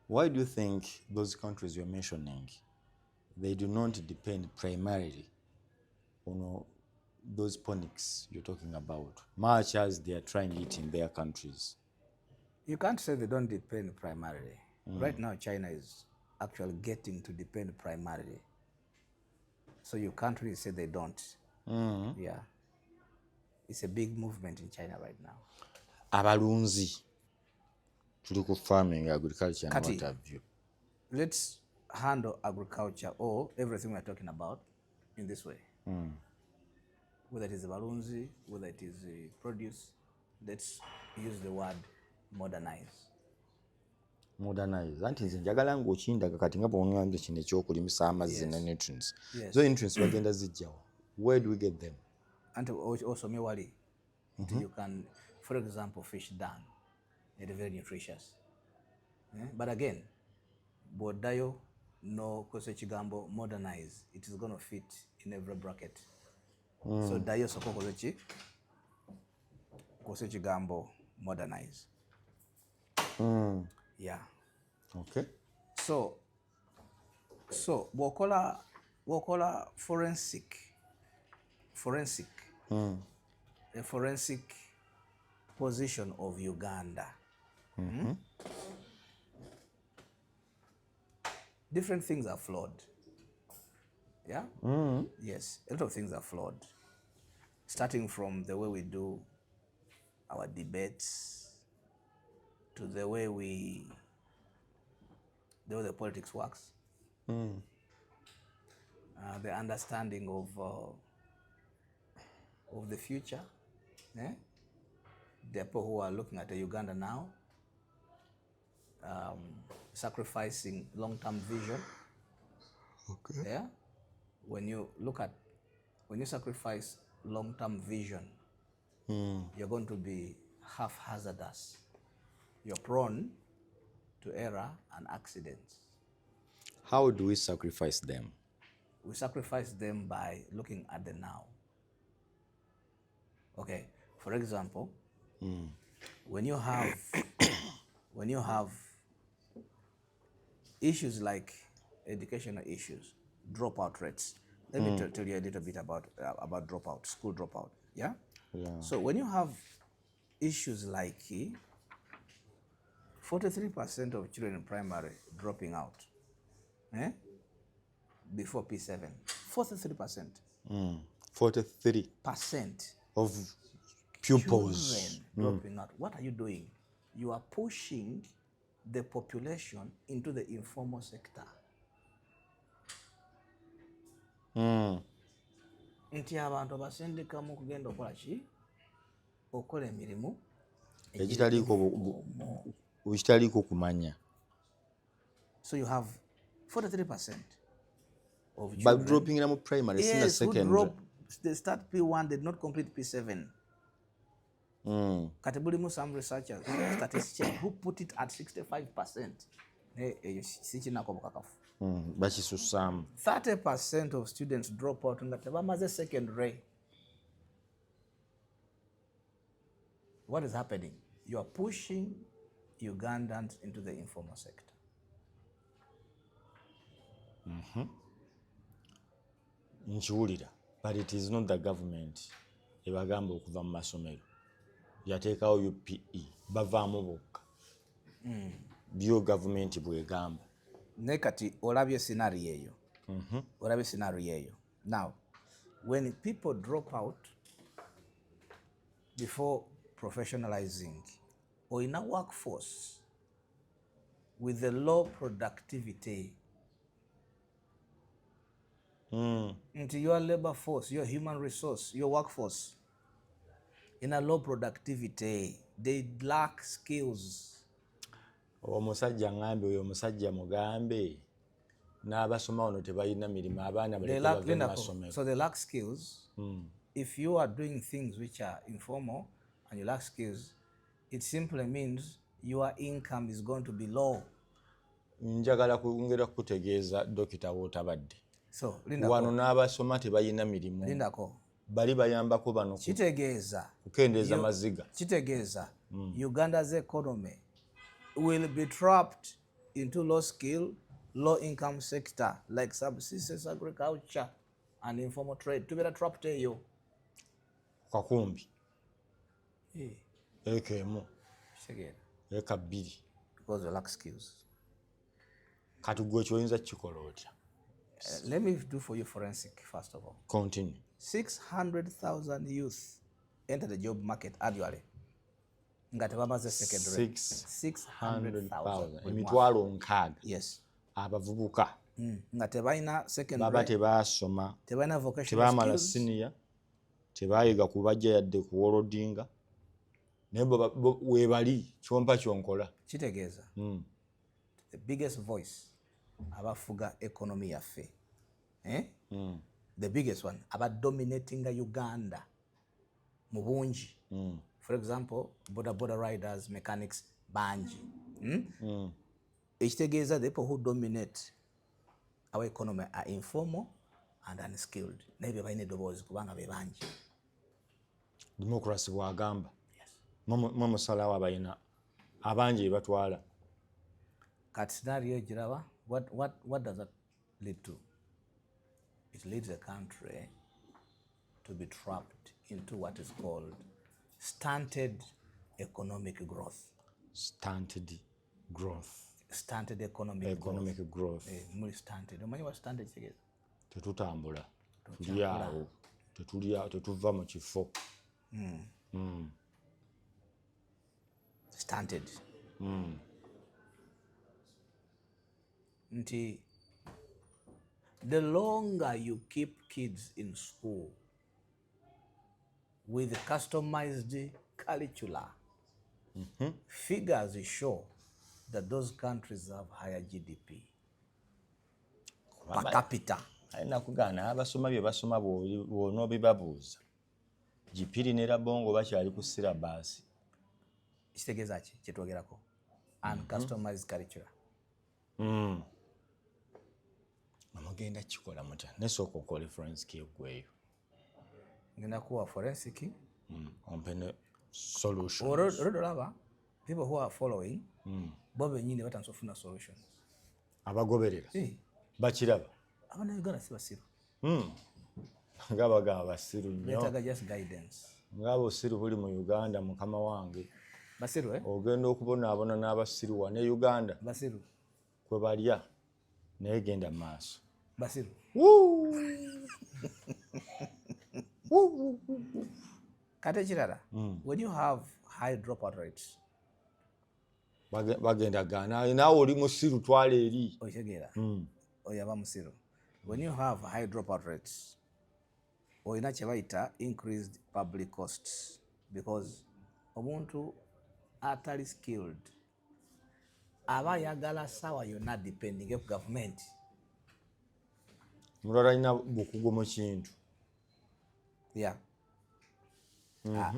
Why do you think those countries you're mentioning, they do not depend primarily on those ponics you're talking about, much as they are trying it in their countries? You can't say they don't depend primarily. Right now, China is actually getting to depend primarily. So you can't really say they don't. Yeah. It's a big movement in China right now. Abalunzi tuli ku farming, agriculture, and Kati, what have you. Let's handle agriculture or everything we're talking about in this way. Whether it is balunzi, whether it is produce, let's use the word modernize. Modernize. Anti nze njagala ng'okindaga kati nga bw'oŋŋambye kino ekyokulimisa amazzi ne nutrients. Yes. Zo nutrients bagenda zijjawa. Where do we get them? And also mewali, you can, for example, fish dung. They're very nutritious. But again, bw'oddayo no kozesa ekigambo modernize, it is going to fit in every bracket. So ddayo sooka okozesa ekigambo modernize. Yeah. Okay. So bw'okola forensic, a forensic position of Uganda. Different things are flawed. Yeah? Yes, a lot of things are flawed. Starting from the way we do our debates to the way the politics works. The understanding of the future. The people who are looking at Uganda now, sacrificing long-term vision. Okay. Yeah. When you sacrifice long-term vision, you're going to be haphazardous. You're prone to error and accidents. How do we sacrifice them? We sacrifice them by looking at the now. Okay. For example, when you have issues like educational issues, dropout rates. Let me tell you a little bit about dropout, school dropout. Yeah? So when you have issues like 43% of children in primary dropping out before P7, 43%. 43% of pupils dropping out. What are you doing? You are pushing the population into the informal sector. Nti abantu basindikamu kugenda okola ki? Okola emirimu ekitaliko kumanya. So you have 43% of children. But dropping in primary, yes, secondary. They start P1, they did not complete P7. Katebulimu some researchers, statisticians who put it at 65%. 30% of students drop out in the secondary. What is happening? You are pushing Ugandans into the informal sector. nkiwulira, but it is not the government ebagamba okuva mu masomero, yateekawo UPE bavaamu bokka. Byo government bwegamba. Ne kati olabye scenario eyo. Olabye scenario eyo. Now, when people drop out before professionalizing, or in a workforce with a low productivity, into your labor force, your human resource, your workforce, in a low productivity, they lack skills. Omusajja ngambe oyo omusajja mugambe n'abasoma wano tebalina mirimu abaana baleke masomero. So they lack skills. If you are doing things which are informal and you lack skills, it simply means your income is going to be low. Njagala kwongera kutegeeza dokita wootabadde. So wano n'abasoma tebalina mirimu. Bali bayambako bano kitegeeza kukendeeza maziga. Kitegeeza Uganda's economy will be trapped into low skill, low income sector like subsistence agriculture and informal trade. To be trapped eyo. Kakumbi. Ekemu. Eka bbiri. Because they lack skills. Kati gwe kyoyinza kikola otya? Let me do for you forensic first of all. Continue. 600,000 youth enter the job market annually. Nga tebamaze secondary. 600,000. Emitwalo nkaaga. Yes. Abavubuka. Nga tebalina secondary. Baba tebaasoma. Tebalina vocational skills. Tebamala senior. Tebayiga kubajja yadde kuwolodinga. Naye weebali kyompa kyonkola. Kitegeeza. The biggest voice abafuga economy yaffe. The biggest one about dominating Uganda mu bungi. For example, border riders, mechanics, banji. Ekitegeeza the people who dominate our economy are informal and unskilled. Naye balina eddoboozi kubanga be bangi. Democracy bwagamba. Mu musalawo abalina abangi batwala. Kati scenario giraba, what does that lead to? It leads the country to be trapped into what is called stunted economic growth. Stunted growth. Stunted economic growth. Muri stunted. Omanyi what stunted kigeza? Tetutambula. Tuli awo. Tetuva mu kifo. Stunted. Nti the longer you keep kids in school with customized curricula, figures show that those countries have higher GDP per capita. Alina kugaana abasoma bye basoma bw'onoobibabuuza. Gipiri ne Rabongo bakyali ku syllabus. Kitegeeza ki kyetwogerako? And customized curricula. Amagenda kikola mutya nesooka okole forensic egweyo. Ngenda kuwa forensic. Ompene solutions. Olaba people who are following bo bennyini batandise okufuna solutions. Abagoberera. Bakiraba. Abana Uganda si basiru. Ngabagamba basiru nnyo. Beetaaga just guidance. Ngabo osiru buli mu Uganda mukama wange. Basiru Ogenda okubonaabona n'abasiru wa ne Uganda. Basiru. Kwe balya naye genda maaso. Basiru. Kate kirala. When you have high dropout rates. Bagenda gaana naawe oli musiru twala eri. Okitegeera. Oyaba musiru. When you have high dropout rates, oyina kye bayita increased public costs because omuntu atali skilled aba yagala sawa yonna depending ku government. Mulala alina bukugu mu kintu. Yeah.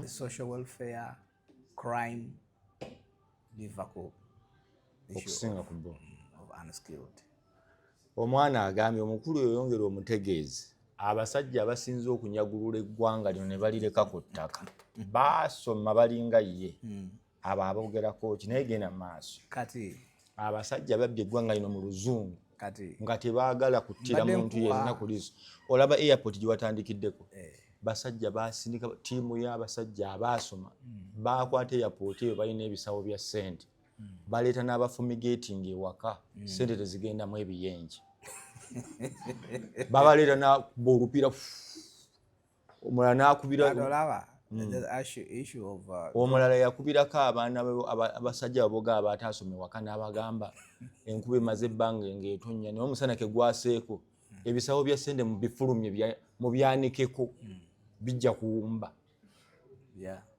Social welfare, crime, livaku okusinga ku bo of unskilled. Omwana agambye omukulu yongera omutegeezi abasajja abasinze okunyagulula eggwanga lino ne balireka ku ttaka baasoma balinga ye abo abogerako ki naye genda maaso kati abasajja babbye eggwanga lino mu luzungu nga tebaagala kuttira muntu yenna ku liiso. Olaba airport gye watandikiddeko, basajja basindika ttiimu y'abasajja abaasoma baakwata airport eyo balina ebisawo bya ssente baleeta n'abafumigating ewaka ssente tezigendamu ebiyenje babaleeta n'akuba olupiira omulala n'akubira omulala yakubirako abaana abasajja baboga abataasoma ewaka n'abagamba enkuba emaze ebbanga ng'etonnya naye omusana ke gwaseeko ebisawo bya ssente mu bifulumye mu byanikeko bijja kuwumba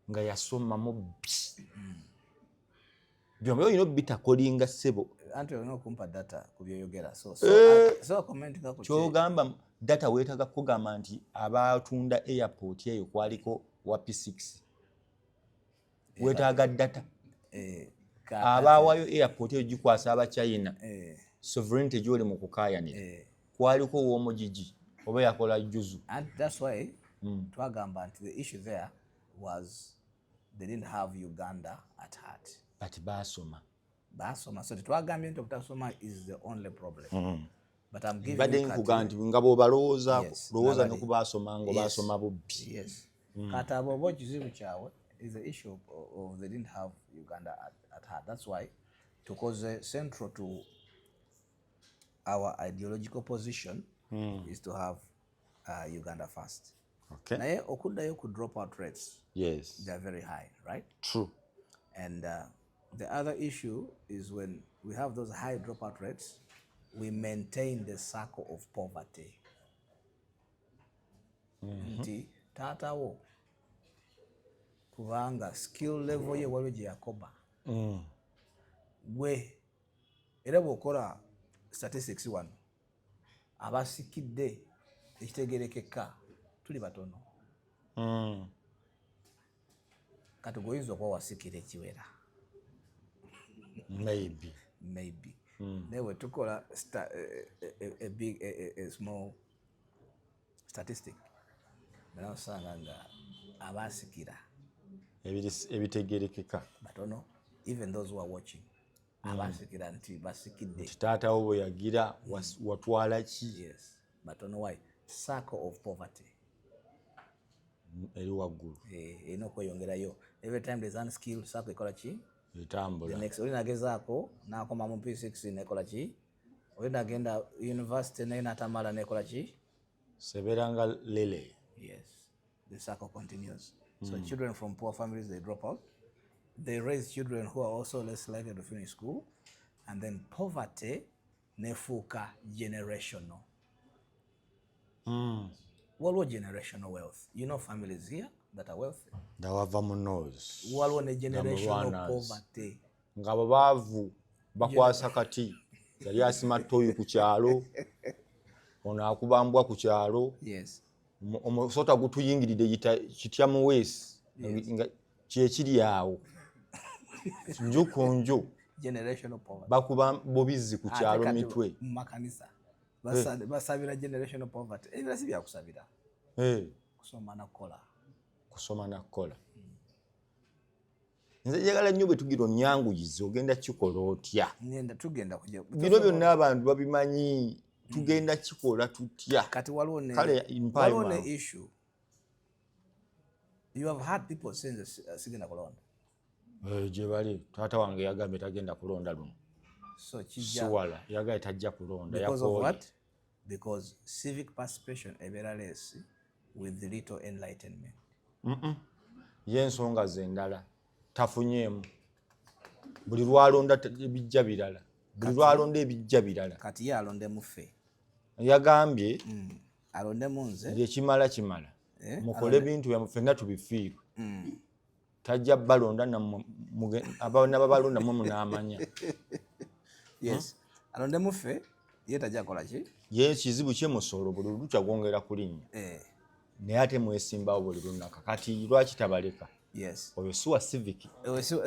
nga yasomamu byombi olina obitakolinga ssebo kyogamba data weetaga kugamba nti abatunda airport eyo kwaliko wa P6 weetaaga data abaawayo airport eyo gikwasa aba China sovereignty gyoli mu kukaayanira kwaliko w'omugigi oba yakola juzu. And that's why twagamba nti the issue there was they didn't have Uganda at heart. But basoma. So twagambye nti obutasoma is the only problem. But I'm giving you kati nga bw'obalowooza lowooza ne ku baasoma ngo baasoma bubbi. Yes. Kati abo bo kizibu kyabwe is the issue of they didn't have Uganda at heart. That's why tukoze central to our ideological position is to have Uganda first. Okay. Naye okuddayo ku dropout rates. Yes. They are very high, right? True. And the other issue is when we have those high dropout rates, we maintain the circle of poverty. Nti taatawo kubanga skill level ye waliwo gye yakoba. Gwe era bw'okola statistics wano abasikidde ekitegerekeka tuli batono. Kati goyinza okuba wasikira ekiwera. Maybe. Naye bwe tukola a small statistic naye osanga nga abasikira ebitegerekeka batono, even those who are watching abasikira nti basikidde taatawo bwe yagira watwala ki. Yes, batono. Why? Circle of poverty eri waggulu erina okweyongerayo. Every time there's unskilled circle ekola ki etambula. The next olina gezaako n'akoma mu P6 nekola ki, olina agenda university naye n'atamala nekola ki, seberanga lele. Yes, the circle continues. So children from poor families, they drop out. They raise children who are also less likely to finish school. And then poverty nefuuka generational. Waliwo generational wealth. You know families here that are wealthy. Dawava munozi. Waliwo ne generational poverty. Nga babaavu bakwasa kati yali asima toyi ku kyalo ono akubambwa ku kyalo. Yes. Omusota gutuyingiridde kitya mu weesi nga kyekiri awo nju ku nju generational poverty bakuba bobizzi ku kyalo mitwe mu makanisa basabira generational poverty. Ebyo si byakusabira. Kusoma na kukola. Nze njagala nnyo bwe tugira onnyanguyize ogenda kikola otya. Tugenda kujja bino byonna abantu babimanyi. Tugenda kikola tutya. Kati waliwo ne issue. You have had people saying sigenda kulonda. Gye bali taata wange yagambye tagenda kulonda luno. So Siwala yagambye tajja kulonda. Because of what? Because civic participation ebeera less with little enlightenment. Y'ensonga ze ndala tafunyeemu. Buli lwalonda ebijja birala. Buli lwalonda ebijja birala. Kati ye alondemu ffe. Yagambye alondemu nze ekimala kimala mukole ebintu byammwe ffenna tubifiirwe. Tajja balonda abaana babalonda mwe munaamanya. Yes. Alondemu ffe ye tajja kola ki? Ye kizibu kye musolo buli lukya gwongera kulinnya. Naye ate mwesimbawo buli lunaku. Kati lwaki tabaleka? Yes. Oyo si wa civic.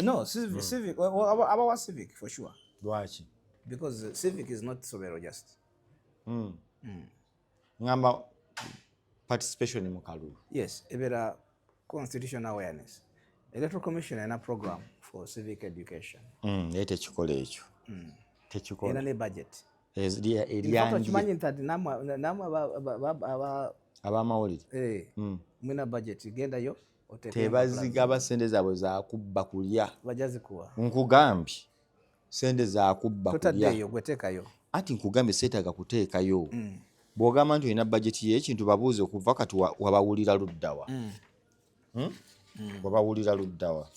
No, civic. About civic for sure. Lwaki? Because civic is not Sobero just. Ngamba participation mu kalulu. Yes, ebera constitutional awareness. Electoral Commission ena program for civic education. Naye tekikola ekyo. Tekikola. Ena ne budget. Kimanyi nti namwe abamawulire mwina budget gendayo tebazigaba sente zaabwe zakubba kulya. bajazikuwa Nkugambye sente zakubba kulya. totaddeeyo gwetekayo. Ati nkugambye seetaaga kuteekayo. Bw'ogamba nti olina bajeti y'ekintu babuuze okuva kati wabawulira luddawa. Wabawulira luddawa.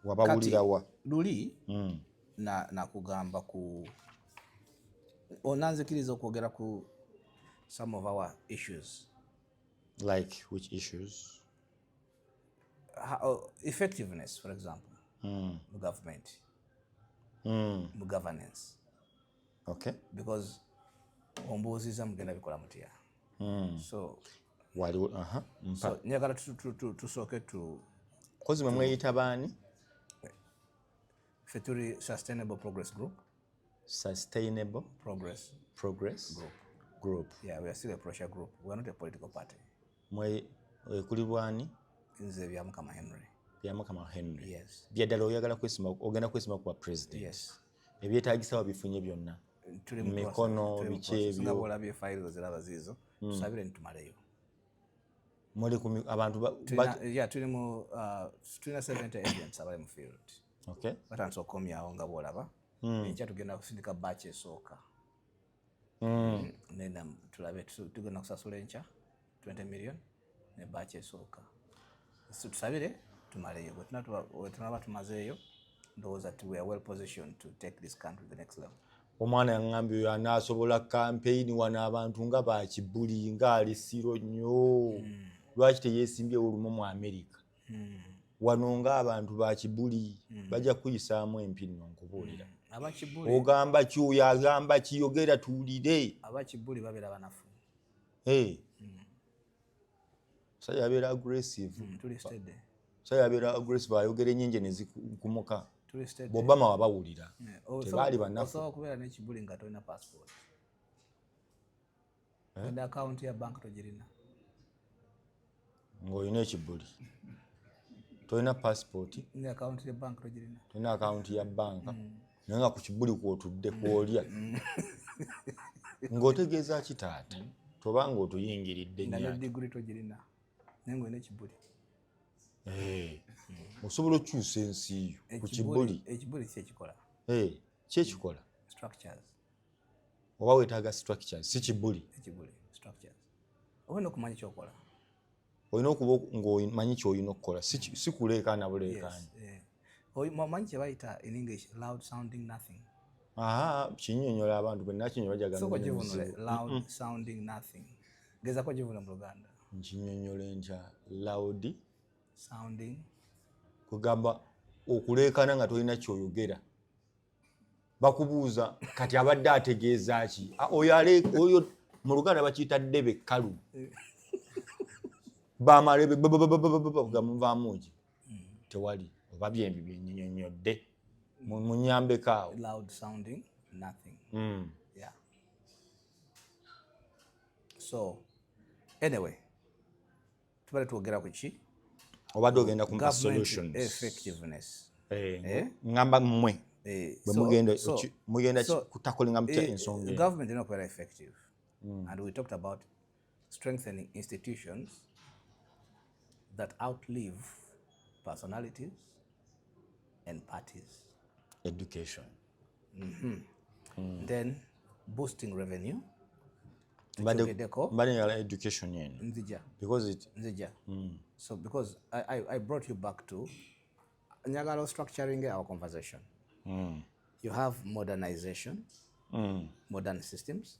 Wabawulira wa? Luli nakugamba ku onanzikiriza okwogera ku some of our issues. Like which issues? Effectiveness, for example, the government, the governance. Okay. Because ombuuziza mugenda bikola mutya. So so njagala tusooke kozi mwe mweyita baani? Ffe tuli Sustainable Progress Group. Sustainable Progress Group. Yeah, we are still a pressure group. We are not a political party. Kuli bwani? Nze bya Mukama Henry. Bya Mukama Henry. Yes. Byaddala oyagala ogenda kwesima kuba president. Yes. Ebyetaagisa wabifunye byonna. Mikono biki ebyo. Nga bwolabye fayiro ziraba ziizo. Tusabire nitumaleyo. Muli ku abantu tulina 70 agents abali mu field. Okay. Batandise okukomyawo nga bwolaba. Enkya tugenda kusindika batch esooka. Nena tulabe tugenda kusasula enkya 20 million ne batch esooka. Tusabire tumaleyo. Bwe tunaba tumazeeyo ndowooza we are well positioned to take this country to the next level. Omwana yangambye oyo anaasobola campaign wano abantu nga bakibuli nga alisiro nnyo. Lwaki teyeesimbye olumu mu America? Wano nga abantu bakibuli bajja kuyisaamu empinno nkubuulira. Ogamba ki oyo agamba kiyogera tuwulire. Abakibuli babeera banafu. Musajja abeera aggressive. Musajja abeera aggressive ayogera ennyingi ne zikumuka. Obama wabawulira. Tebaali banafu. Osobola okubeera n'ekibuli nga tolina passport. Enda akawunti ya bank togirina. Ng'olina ekibuli. Tolina passport. Enda akawunti ya bank togirina. Tolina akawunti ya banka. Naye nga ku kibuli kw'otudde kw'olya. Ng'otegeeza ki taata? Toba ng'otuyingiridde nnyo. Nga ne degree togirina. Naye ng'olina ekibuli. Osobola okukyusa ensi yo ku kibuli. Ekibuli ki ekikola? Ki ekikola? Structures. Oba weetaaga structures si kibuli. Ekibuli, structures. Olina okumanya kyokola. Olina okuba ng'omanyi ky'olina okukola si kuleekaana buleekaana. Omanyi kye bayita in English loud sounding nothing. Kinnyonnyola abantu bwe nakinnyola bajagala. Soko givunule loud sounding nothing. Gezako givunule mu Luganda. Nkinnyonnyola entya loud sounding. Kugamba okuleekaana nga tolina ky'oyogera. Bakubuuza kati abadde ategeeza ki? Oyo mu Luganda bakiyita ddebe kkalu. Bamalebe gamuvaamu ki? Tewali. Oba byembi byennyonnyodde. Munyambeko awo. Loud sounding nothing. Yeah. So anyway, tubale tuogera ku ki? Obadde ogenda kumpa solutions. Government effectiveness. Ngamba mmwe. Mugenda kutakolinga mutya ensonga. The government is not very effective. And we talked about strengthening institutions that outlive personalities and parties. Education. Then boosting revenue. But education Nzija. Because it Nzija. So because I brought you back to Nyagalo structuring our conversation. You have modernization, modern systems.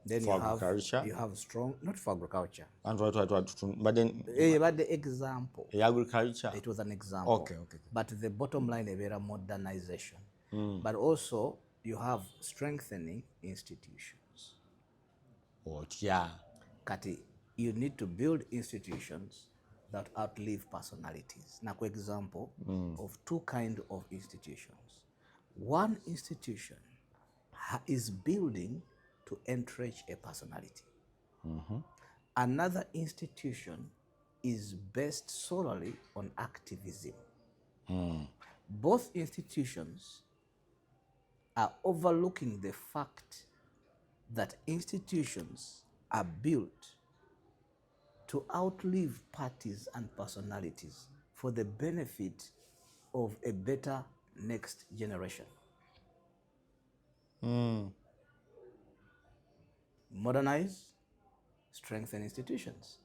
Then you have strong, not for agriculture. But then but the example. Agriculture. It was an example. Okay. But the bottom line is modernization. But also you have strengthening institutions. Kati, you need to build institutions that outlive personalities. Now, for example, of two kinds of institutions. One institution is building to entrench a personality. Another institution is based solely on activism. Both institutions are overlooking the fact that institutions are built to outlive parties and personalities for the benefit of a better next generation. Modernize, strengthen institutions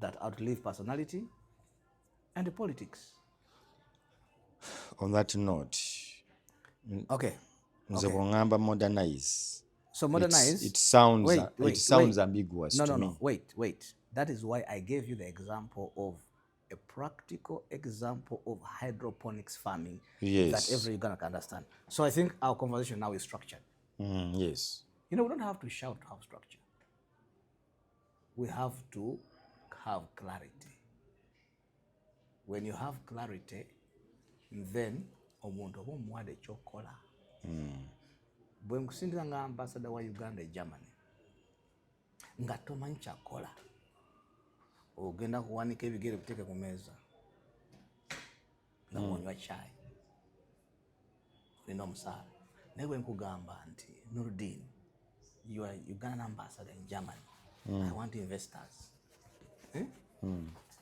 that outlive personality and politics. On that note, Okay. nze bw'ongamba modernize, So modernize. it sounds ambiguous to me. No. Wait. That is why I gave you the example of a practical example of hydroponics farming that every Uganda can understand. So I think our conversation now is structured. Yes. You know, we don't have to shout to have structure. We have to have clarity. When you have clarity, then omuntu oba omuwadde ekyokukola. Bwe nkusindika nga ambassador wa Uganda e Germany nga tomanyi kyakola, ogenda kuwanika ebigere biteeke ku meeza nga bwonywa chai olina omusaala. Naye bwe nkugamba nti Nuruddin, you are Ugandan ambassador in Germany, I want investors.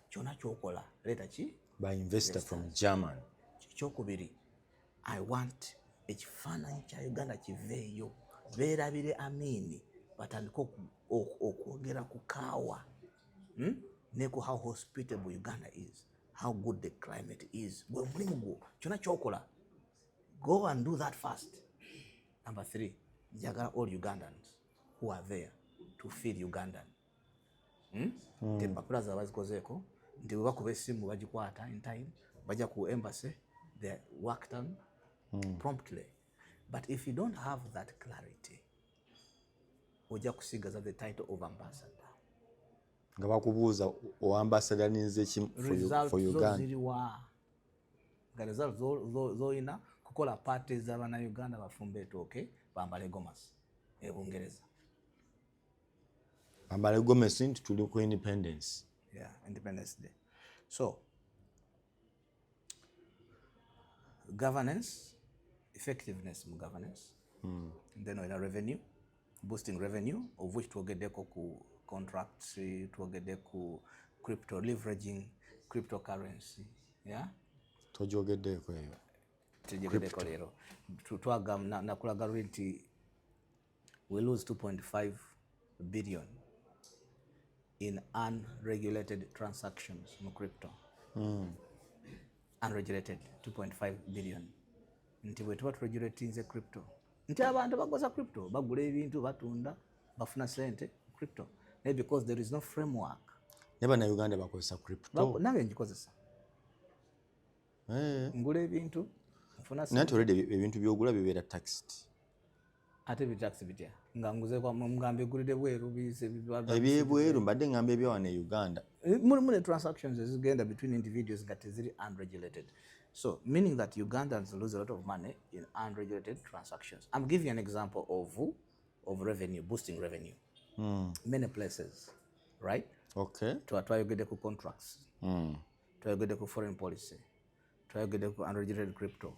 Kyonna kyokola leeta ki? By investor from Germany. Kyokubiri, I want ekifaananyi kya Uganda kiveeyo, beerabire Amini batandike okwogera ku kaawa ne ku how hospitable Uganda is, how good the climate is. Gwe mulimu gwo, kyonna kyokola, go and do that first. Number 3, njagala all Ugandans who are there to feed Ugandan. Empapula zaabwe bazikozeeko, nti bwe bakuba essimu bagikwata in time, bajja ku embassy, they work done promptly. But if you don't have that clarity, ojja kusigaza the title of ambassador. Nga bakubuuza oambassador ninze ki for Uganda. Ziriwa. Nga results zoyina kukola party z'Abannayuganda bafumbe etooke bambale gomasi e Bungereza. Bambale gomasi nti tuli ku independence. Yeah, Independence Day. So, governance, effectiveness in governance, then we have revenue, boosting revenue, of which twogeddeko ku contracts, twogeddeko ku crypto, leveraging cryptocurrency. Yeah? Tojogeddeko eyo. Tojogeddeko leero. Twagamba nakulaga nti we lose 2.5 billion in unregulated transactions in crypto. Unregulated 2.5 billion. Nti bwe tuba turegulatinze crypto, nti abantu bagoza crypto, bagula ebintu, batunda, bafuna sente crypto. Naye because there is no framework. Neba na Uganda bakozesa crypto. Nange ngikozesa. Ngula ebintu, nfuna sente. Nanti already ebintu byogula bibeera taxed. Ate bitaxi bitya? Nga nguze kwa mgambe gulide bweru bise ebyebweru mbadde ngamba ebyawana e Uganda. Mune transactions ezigenda between individuals nga teziri unregulated. So, meaning that Ugandans lose a lot of money in unregulated transactions. I'm giving an example of revenue, boosting revenue. Many places, right? Okay. Twayogedde ku contracts. Twayogedde ku foreign policy. Twayogedde ku unregulated crypto.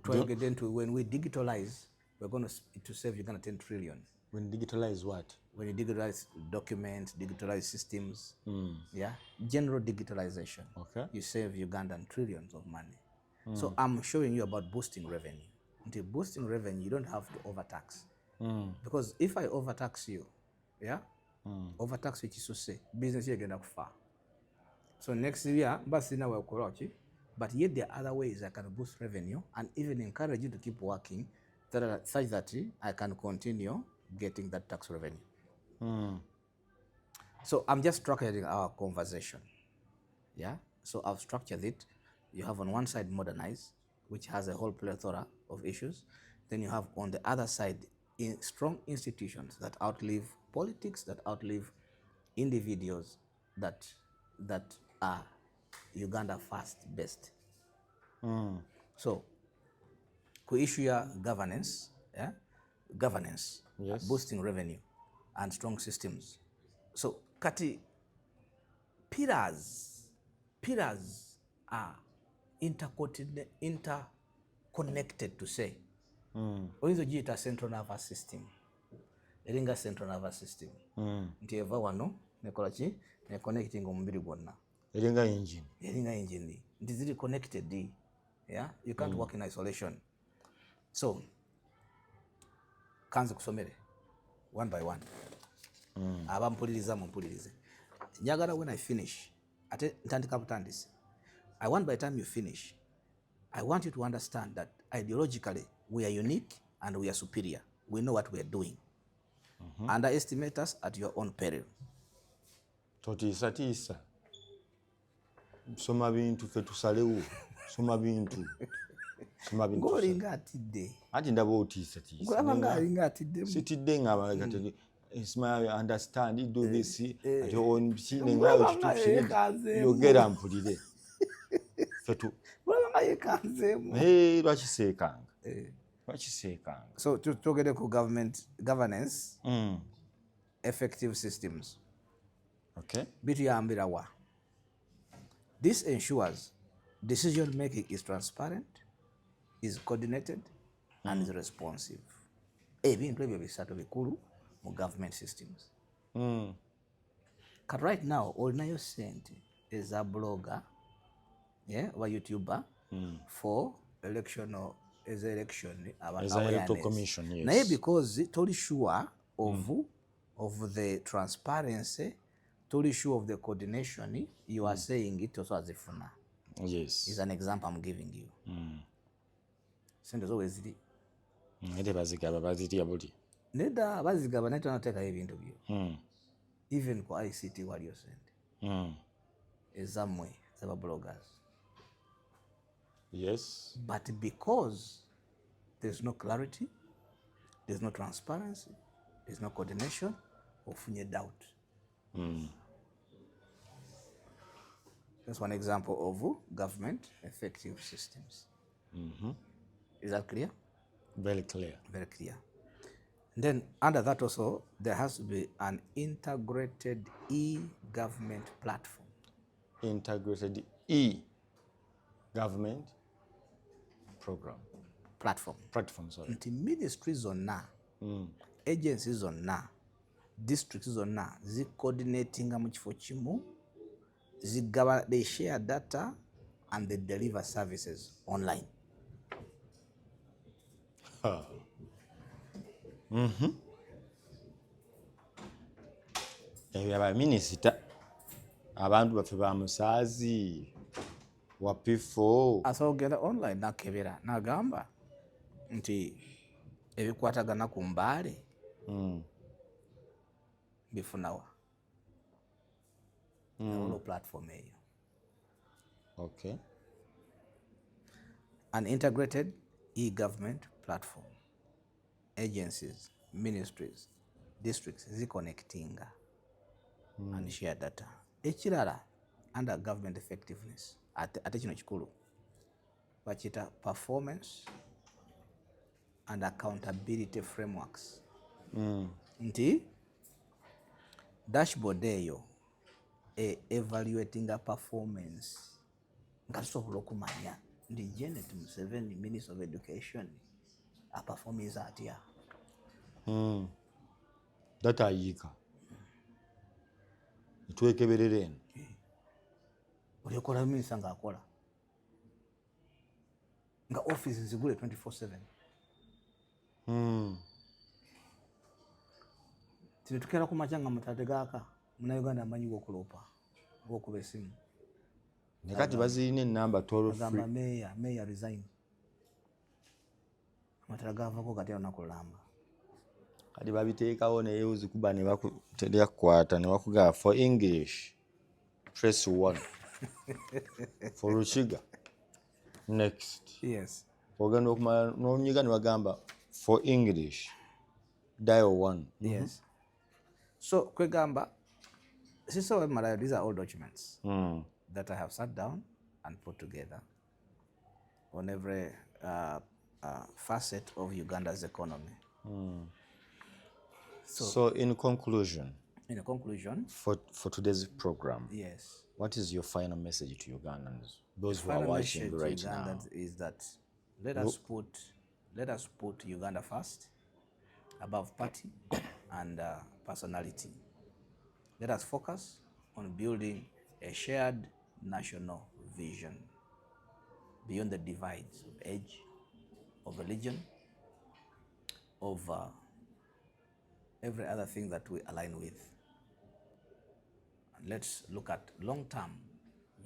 Twayogedde into when we digitalize, we're going to save Uganda 10 trillion. When digitalize what? When you digitalize documents, digitalize systems, yeah, general digitalization, okay, you save Ugandan trillions of money. So I'm showing you about boosting revenue. Until boosting revenue, you don't have to overtax. Because if I overtax you, yeah, overtax which is to say, business you're going to far. So next year, but yet there are other ways I can boost revenue and even encourage you to keep working such that I can continue getting that tax revenue. So I'm just structuring our conversation. Yeah. So I've structured it. You have on one side modernize, which has a whole plethora of issues. Then you have on the other side strong institutions that outlive politics, that outlive individuals, that are Uganda first best. So ku issue ya governance, yeah, governance, yes, boosting revenue and strong systems. So kati pillars are interconnected to say oyinza ogiyita central nervous system, eringa central nervous system nti eva wano nekola ki neconnecting omubiri gwonna, eringa engine nti ziri connected. Yeah? You can't work in isolation. So kanze kusomere one by one. Abampuliriza mumpulirize. Njagala when I finish, ate ntandika butandisi, I want by the time you finish, I want you to understand that ideologically we are unique and we are superior. We know what we are doing. Underestimate us at your own peril. Totiisa. Soma bintu fe tusalewo. Soma bintu. Ngolinga atidde. Ati ndaba otiisa. Ngolaba nga alinga atidde. Sitidde nga abalagate. Ismail, understand, you do this, at your own machine, yogera mpulire. Fetu. Lwakiseekanga. So tugende ku governance, effective systems. Okay. Bituyambira wa. This ensures decision making is transparent, is coordinated, and is responsive. Ebintu ebyo bisatu bikulu mu government systems. But right now, olinayo sente eza blogger, oba YouTuber for election commission, yes. Naye because toli sure of the transparency, toli sure of the coordination, you are saying it also as ifuna. Yes. Is an example I'm giving you. Sente zo weziri. Ate bazigaba bazitya buli. Neda bazigaba naye tonatekayo ebintu byo. Even ku ICT waliyo sente. Ezammwe zaba bloggers. Yes. But because there's no clarity, there's no transparency, there's no coordination, ofunye doubt. That's one example of government effective systems. Is that clear? Very clear. Very clear. Then under that also, there has to be an integrated e-government platform. Integrated e-government platform, sorry. Nti ministries zonna, agencies zonna, districts zonna, zi coordinating mu kifo kimu, they share data and they deliver services online. Ebyo abaminisita abantu baffe ba musaazi wapifo asogera online nakebera nagamba nti ebikwatagana ku mbaale bifunawa platform eyo. Okay. An integrated e-government platform, agencies, ministries, districts ziconnectinga and share data. Ekirala under government effectiveness ate kino kikulu bakita performance and accountability frameworks. Nti dashboard eyo evaluating a performance nga tusobola okumanya ndi Janet Museveni, Minister of Education, a performance atya. Data ayika. Twekeberere eno. Oli okola minister nga akola. Nga office zigule 24/7. Tukera ku machanga mutategaka muna Uganda amanyi gokulopa gokuba esimu. Nekati bazirina enamba toll free. Mayor resign. Matagava ko kati onakulamba. Kati babiteekawo ne yuzi kuba ne bakutelia kwata ne bakuga for English press 1. For Rushiga next. Yes. Ogenda okumala n'onyiga ne bagamba for English dial 1. Yes. So kwegamba sister Malaya, these are all documents that I have sat down and put together on every facet of Uganda's economy. So in conclusion, for today's program, yes, what is your final message to Ugandans, those who are watching right now? Is that let us put let us put Uganda first, above party and personality. Let us focus on building a shared national vision beyond the divides of age, of religion, of every other thing that we align with. And let's look at long-term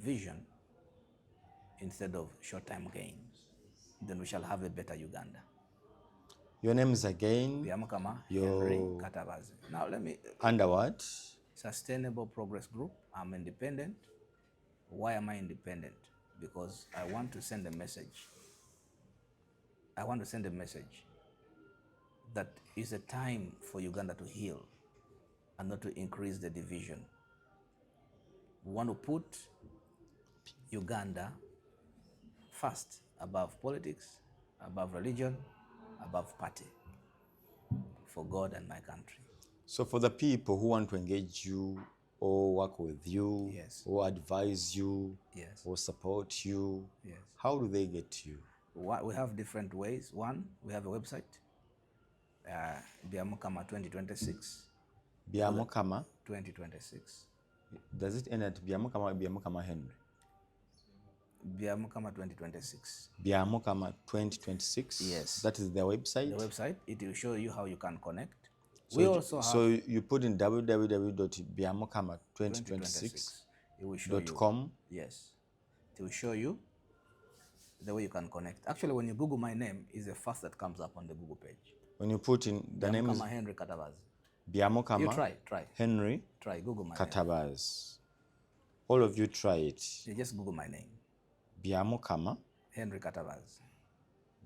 vision instead of short-term gains. Then we shall have a better Uganda. Your name is again? Byamukama Henry Katabazi. Now let me... Under what? Sustainable Progress Group. I'm independent. Why am I independent? Because I want to send a message. I want to send a message that it's a time for Uganda to heal and not to increase the division. We want to put Uganda first, above politics, above religion, above party, for God and my country. So for the people who want to engage you or work with you, Yes. or advise you, Yes. or support you, Yes. how do they get to you? We have different ways. One, we have a website, Byamukama 2026. Byamukama 2026. Does it end at Byamukama or Byamukama Henry? Byamukama 2026. Byamukama 2026? Yes. That is their website? The website, it will show you how you can connect. So We also have... So you put in www.byamukama2026.com. Yes. It will show you the way you can connect. Actually, when you Google my name, it's the first that comes up on the Google page. When you put in the name is Henry Katabazi. Byamukama You try. Henry Try, Google my Katabazi. All of you try it. You just Google my name. Byamukama Henry Katabazi.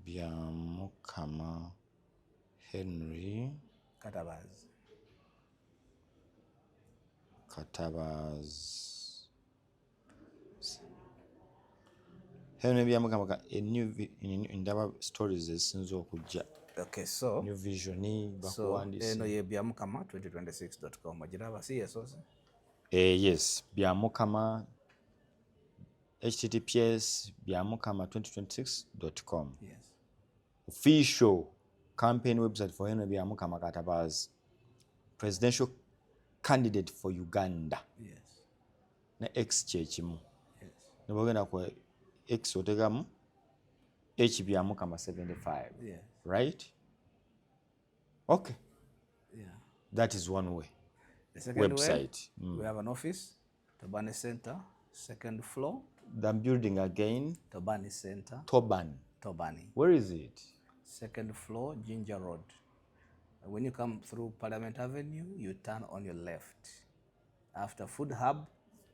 Byamukama Henry Katabazi. Henry Byamukama, a new in the stories ezisinza okujja. Okay, so new vision bakuwandiise. So ye Byamukama 2026.com. Ogiraba si yesoze? Yes, Byamukama https byamukama2026.com. Yes. Official campaign website for Henry Byamukama Katabazi, presidential candidate for Uganda. Yes. Na X chechimu. Yes. Nebagenda kwa X otegamu H Byamukama 75. Yes. Right? Okay. Yeah. That is one way. The second website. Way, we have an office, Tobani Center, second floor. The building again. Tobani Center. Tobani. Where is it? Second floor, Ginger Road. When you come through Parliament Avenue, you turn on your left. After Food Hub,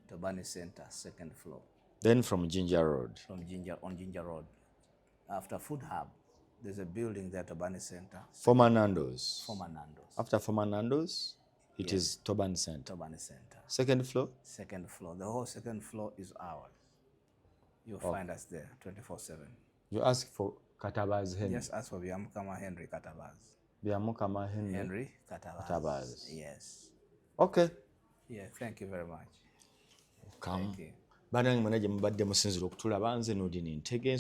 Tobani Center, second floor. Then from Ginger Road. On Ginger Road. After Food Hub, there's a building there, Tobani Center. Former Nando's. After former Nando's, it is Tobani Center. Second floor? Second floor. The whole second floor is ours. You'll find us there 24/7. You ask for Katabazi Henry? Just ask for Byamukama Henry Katabazi. Byamukama Henry Katabazi. Yes. Okay. Yeah, thank you very much. Come. Banange mwanaje mbadde musinzira okutulaba nze n'odini ntege